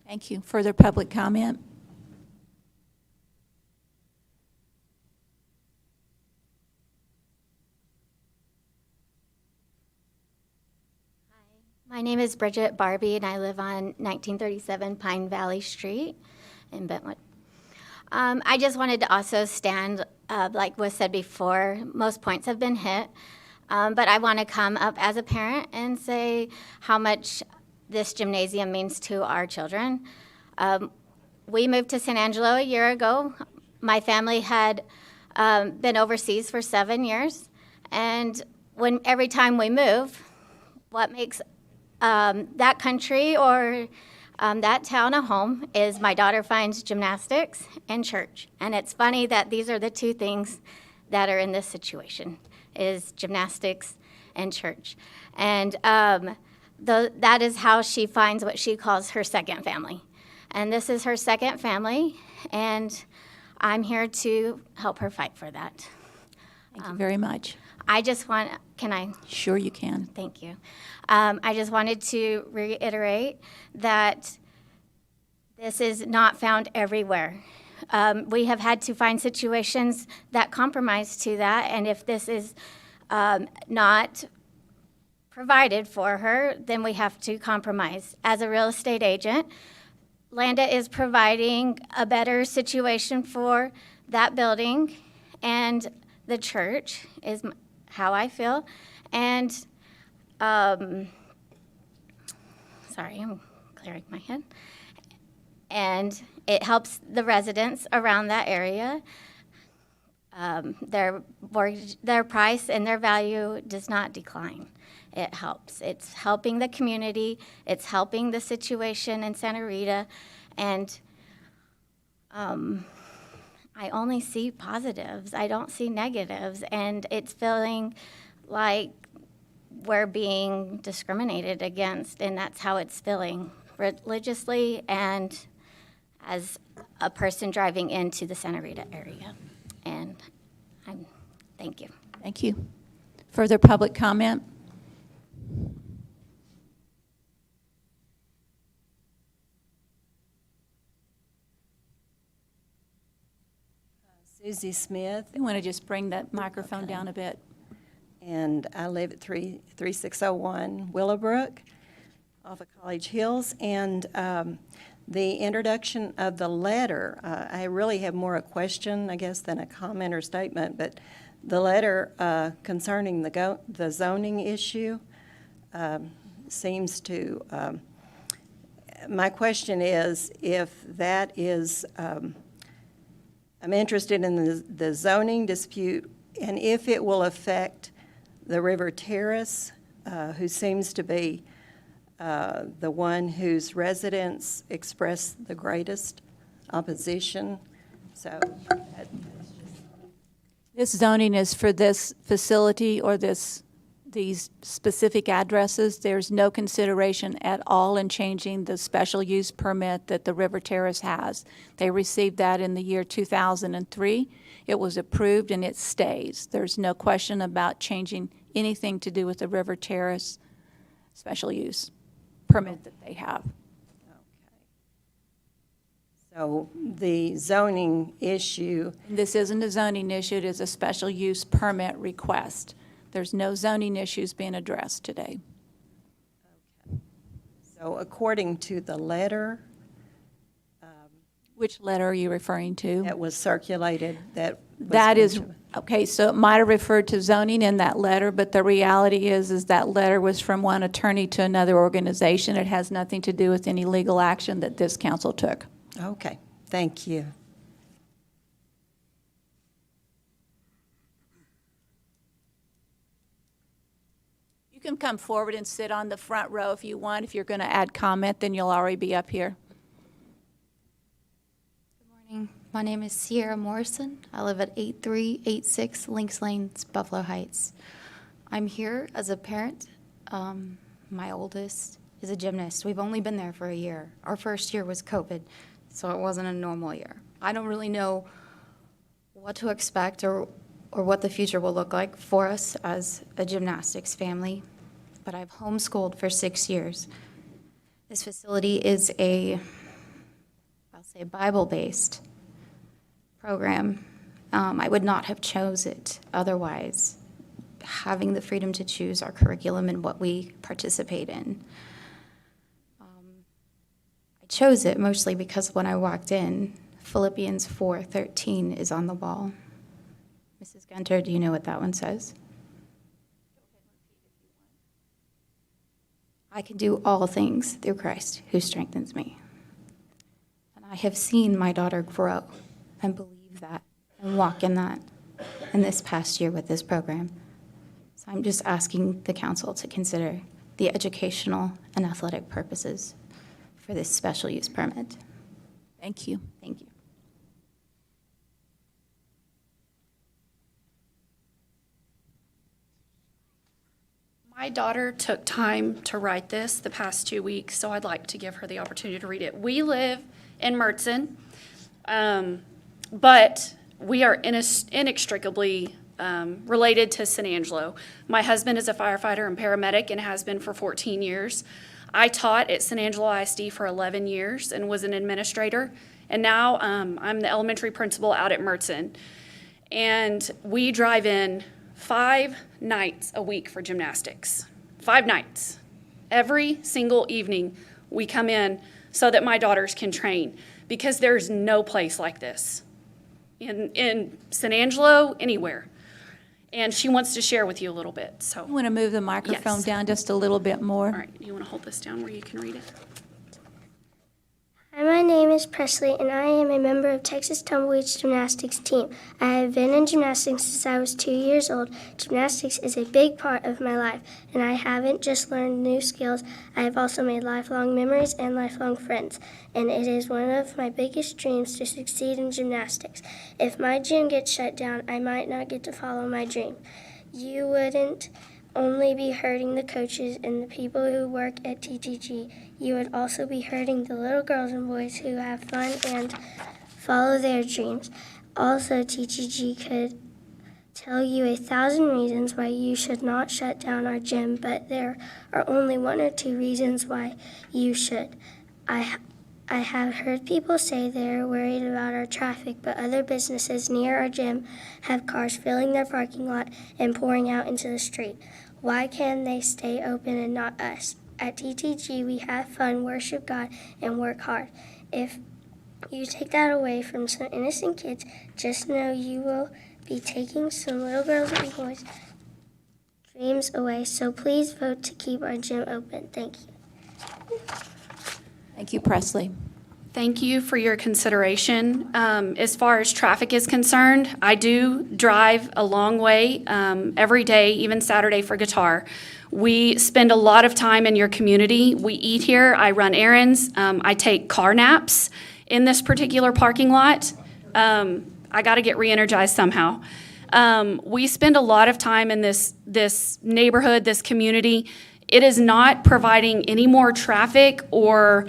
Thank you. Further public comment? My name is Bridget Barbie, and I live on 1937 Pine Valley Street in Bentwood. I just wanted to also stand, like was said before, most points have been hit, but I want to come up as a parent and say how much this gymnasium means to our children. We moved to San Angelo a year ago. My family had been overseas for 7 years, and every time we move, what makes that country or that town a home is my daughter finds gymnastics and church. And it's funny that these are the two things that are in this situation, is gymnastics and church. And that is how she finds what she calls her second family. And this is her second family, and I'm here to help her fight for that. Thank you very much. I just want, can I? Sure you can. Thank you. I just wanted to reiterate that this is not found everywhere. We have had to find situations that compromise to that, and if this is not provided for her, then we have to compromise. As a real estate agent, Landa is providing a better situation for that building, and the church is how I feel. And, sorry, I'm clearing my head. And it helps the residents around that area. Their price and their value does not decline. It helps. It's helping the community. It's helping the situation in Santa Rita. And I only see positives. I don't see negatives. And it's feeling like we're being discriminated against, and that's how it's feeling religiously and as a person driving into the Santa Rita area. And thank you. Thank you. Further public comment? Susie Smith. You want to just bring that microphone down a bit? And I live at 3601 Willowbrook off of College Hills. And the introduction of the letter, I really have more a question, I guess, than a comment or statement. But the letter concerning the zoning issue seems to, my question is if that is, I'm interested in the zoning dispute and if it will affect the River Terrace, who seems to be the one whose residents express the greatest opposition. So this zoning is for this facility or this these specific addresses. There's no consideration at all in changing the special use permit that the River Terrace has. They received that in the year 2003. It was approved and it stays. There's no question about changing anything to do with the River Terrace special use permit that they have. So the zoning issue, This isn't a zoning issue, it is a special use permit request. There's no zoning issues being addressed today. so according to the letter Which letter are you referring to? that was circulated, That is, okay, so it might have referred to zoning in that letter, but the reality is that letter was from one attorney to another organization. It has nothing to do with any legal action that this council took. Okay, thank you. You can come forward and sit on the front row if you want. If you're going to add comment, then you'll already be up here. Morning. My name is Sierra Morrison. I live at 8386 Lynx Lane, Buffalo Heights. I'm here as a parent. My oldest is a gymnast. We've only been there for a year. Our first year was COVID, so it wasn't a normal year. I don't really know what to expect or what the future will look like for us as a gymnastics family, but I've homeschooled for 6 years. This facility is a Bible-based program. I would not have chose it otherwise, having the freedom to choose our curriculum and what we participate in. I chose it mostly because when I walked in, Philippians 4:13 is on the wall. Mrs. Gunter, do you know what that one says? I can do all things through Christ who strengthens me. I have seen my daughter grow and believe that and walk in that in this past year with this program. So I'm just asking the council to consider the educational and athletic purposes for this special use permit. Thank you. Thank you. My daughter took time to write this the past 2 weeks, so I'd like to give her the opportunity to read it. We live in Mertzen, but we are inextricably related to San Angelo. My husband is a firefighter and paramedic and has been for 14 years. I taught at San Angelo ISD for 11 years and was an administrator, and now I'm the elementary principal out at Mertzen. And we drive in 5 nights a week for gymnastics. 5 nights. Every single evening we come in so that my daughters can train, because there's no place like this in San Angelo, anywhere. And she wants to share with you a little bit. So I want to move the microphone Yes. down just a little bit more. All right, you want to hold this down where you can read it? Hi, my name is Presley, and I am a member of Texas Tumbleweeds Gymnastics team. I have been in gymnastics since I was 2 years old. Gymnastics is a big part of my life, and I haven't just learned new skills. I have also made lifelong memories and lifelong friends, and it is one of my biggest dreams to succeed in gymnastics. If my gym gets shut down, I might not get to follow my dream. You wouldn't only be hurting the coaches and the people who work at TTG, you would also be hurting the little girls and boys who have fun and follow their dreams. Also, TTG could tell you 1,000 reasons why you should not shut down our gym, but there are only 1 or 2 reasons why you should. I have heard people say they're worried about our traffic, but other businesses near our gym have cars filling their parking lot and pouring out into the street. Why can they stay open and not us? At TTG, we have fun, worship God, and work hard. If you take that away from some innocent kids, just know you will be taking some little girls and boys' dreams away. So please vote to keep our gym open. Thank you. Thank you, Presley. Thank you for your consideration. As far as traffic is concerned, I do drive a long way every day, even Saturday for guitar. We spend a lot of time in your community. We eat here. I run errands. I take car naps in this particular parking lot. I got to get re-energized somehow. We spend a lot of time in this neighborhood, this community. It is not providing any more traffic or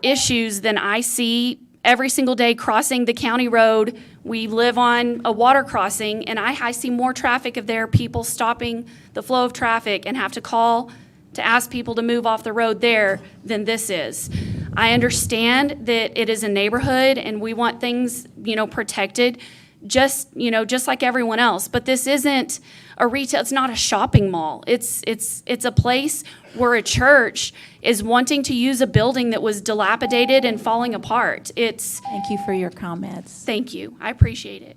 issues than I see every single day crossing the county road. We live on a water crossing, and I see more traffic of there, people stopping the flow of traffic and have to call to ask people to move off the road there than this is. I understand that it is a neighborhood and we want things, protected just like everyone else, but this isn't a retail, it's not a shopping mall. It's a place where a church is wanting to use a building that was dilapidated and falling apart. Thank you for your comments. Thank you. I appreciate it.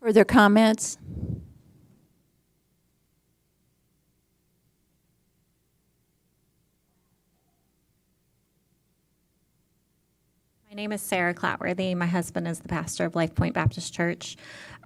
Further comments? My name is Sarah Clatworthy. My husband is the pastor of Life Point Baptist Church.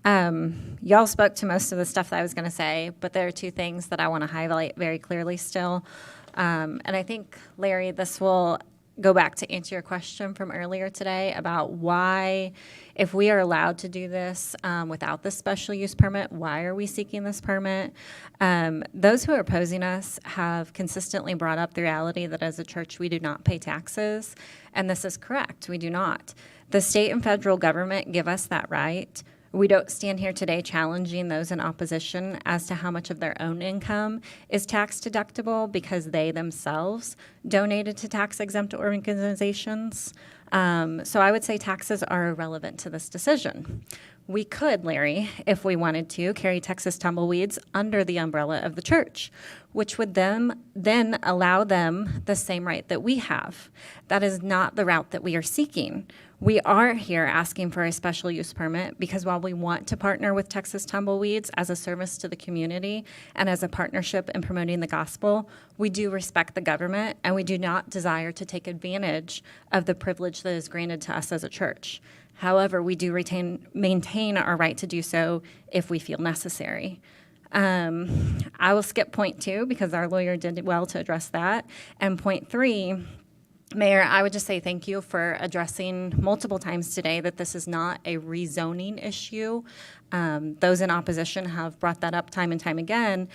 Y'all spoke to most of the stuff that I was going to say, but there are two things that I want to highlight very clearly still. And I think, Larry, this will go back to answer your question from earlier today about why, if we are allowed to do this without this special use permit, why are we seeking this permit? Those who are opposing us have consistently brought up the reality that as a church we do not pay taxes, and this is correct, we do not. The state and federal government give us that right. We don't stand here today challenging those in opposition as to how much of their own income is tax deductible because they themselves donated to tax-exempt organizations. So I would say taxes are irrelevant to this decision. We could, Larry, if we wanted to, carry Texas Tumbleweeds under the umbrella of the church, which would then allow them the same right that we have. That is not the route that we are seeking. We are here asking for a special use permit because while we want to partner with Texas Tumbleweeds as a service to the community and as a partnership in promoting the gospel, we do respect the government and we do not desire to take advantage of the privilege that is granted to us as a church. However, we do maintain our right to do so if we feel necessary. I will skip point 2 because our lawyer did well to address that. And point 3, Mayor, I would just say thank you for addressing multiple times today that this is not a rezoning issue. Those in opposition have brought that up time and time again.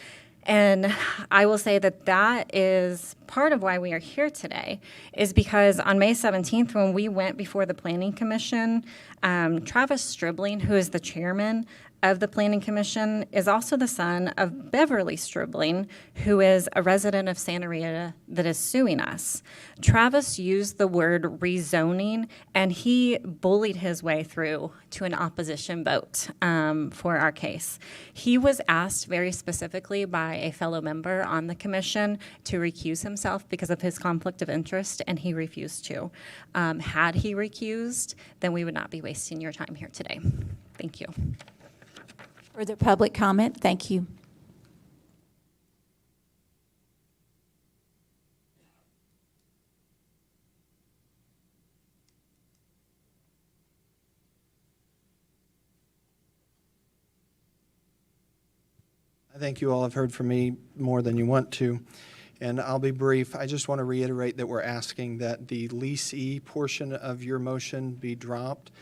And I will say that that is part of why we are here today, is because on May 17th, when we went before the Planning Commission, Travis Stribling, who is the chairman of the Planning Commission, is also the son of Beverly Stribling, who is a resident of Santa Rita that is suing us. Travis used the word rezoning, and he bullied his way through to an opposition vote for our case. He was asked very specifically by a fellow member on the commission to recuse himself because of his conflict of interest, and he refused to. Had he recused, then we would not be wasting your time here today. Thank you. Further public comment? Thank you. I think you all have heard from me more than you want to, and I'll be brief. I just want to reiterate that we're asking that the leasee portion of your motion be dropped.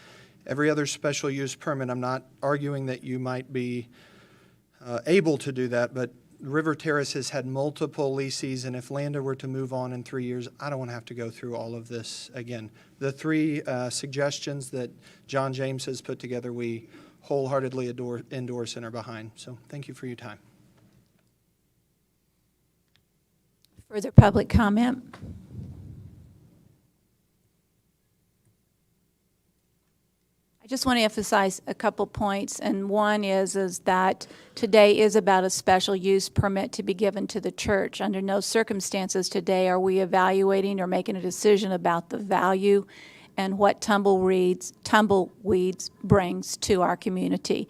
Every other special use permit, I'm not arguing that you might be able to do that, but River Terrace has had multiple leases, and if Landa were to move on in 3 years, I don't want to have to go through all of this again. The 3 suggestions that John James has put together, we wholeheartedly endorse and are behind. So thank you for your time. Further public comment? I just want to emphasize a couple points, and one is that today is about a special use permit to be given to the church. Under no circumstances today are we evaluating or making a decision about the value and what tumbleweeds brings to our community.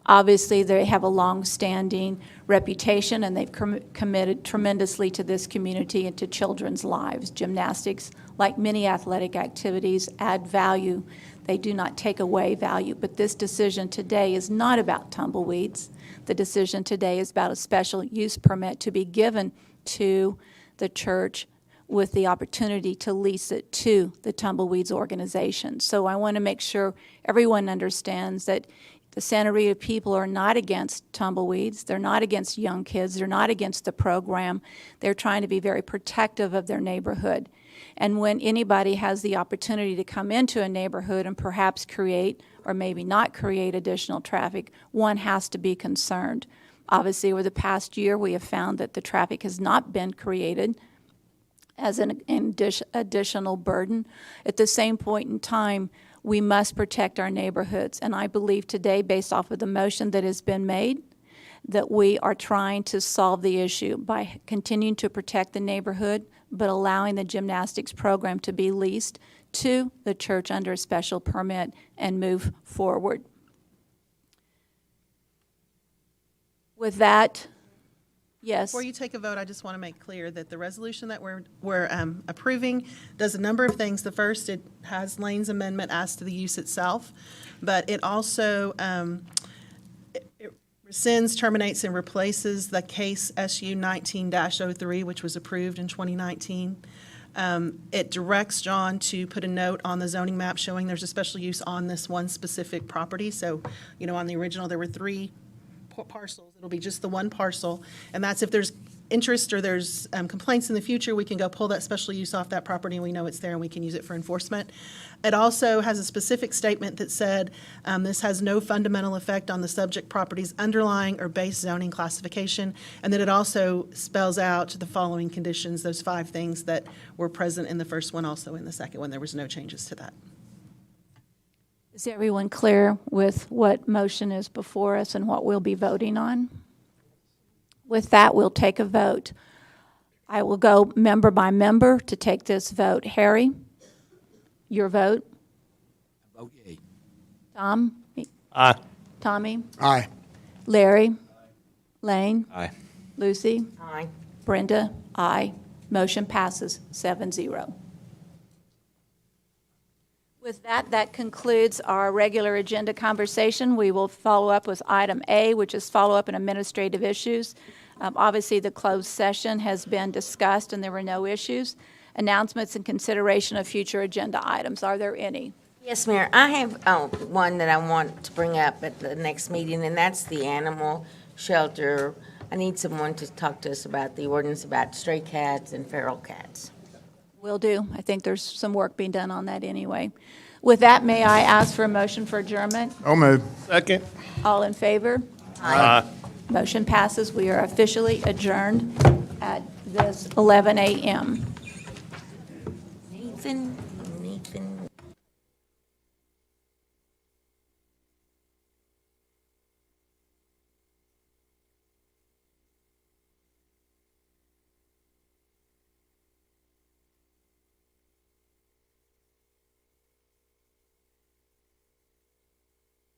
Obviously, they have a long-standing reputation, and they've committed tremendously to this community and to children's lives. Gymnastics, like many athletic activities, add value. They do not take away value, but this decision today is not about tumbleweeds. The decision today is about a special use permit to be given to the church with the opportunity to lease it to the Tumbleweeds organization. So I want to make sure everyone understands that the Santa Rita people are not against tumbleweeds. They're not against young kids. They're not against the program. They're trying to be very protective of their neighborhood. And when anybody has the opportunity to come into a neighborhood and perhaps create or maybe not create additional traffic, one has to be concerned. Obviously, over the past year, we have found that the traffic has not been created as an additional burden. At the same point in time, we must protect our neighborhoods. And I believe today, based off of the motion that has been made, that we are trying to solve the issue by continuing to protect the neighborhood, but allowing the gymnastics program to be leased to the church under a special permit and move forward. With that, yes. Before you take a vote, I just want to make clear that the resolution that we're approving does a number of things. The first, it has Lane's amendment as to the use itself, but it also it rescinds, terminates, and replaces the case SU 19-03, which was approved in 2019. It directs John to put a note on the zoning map showing there's a special use on this one specific property. So, you know, on the original, there were 3 parcels. It'll be just the one parcel, and that's if there's interest or there's complaints in the future, we can go pull that special use off that property, and we know it's there, and we can use it for enforcement. It also has a specific statement that said this has no fundamental effect on the subject property's underlying or base zoning classification, and then it also spells out the following conditions, those 5 things that were present in the first one, also in the second one. There was no changes to that. Is everyone clear with what motion is before us and what we'll be voting on? With that, we'll take a vote. I will go member by member to take this vote. Harry, your vote? Vote yea. Tom? Aye. Tommy? Aye. Larry? Lane? Aye. Lucy? Aye. Brenda? Aye. Motion passes 7-0. With that, that concludes our regular agenda conversation. We will follow up with item A, which is follow-up and administrative issues. Obviously, the closed session has been discussed and there were no issues. Announcements and consideration of future agenda items. Are there any? Yes, Mayor, I have one that I want to bring up at the next meeting, and that's the animal shelter. I need someone to talk to us about the ordinance about stray cats and feral cats. Will do. I think there's some work being done on that anyway. With that, may I ask for a motion for adjournment? I'll move. Second. All in favor? Aye. Motion passes. We are officially adjourned at this 11 a.m. Nathan.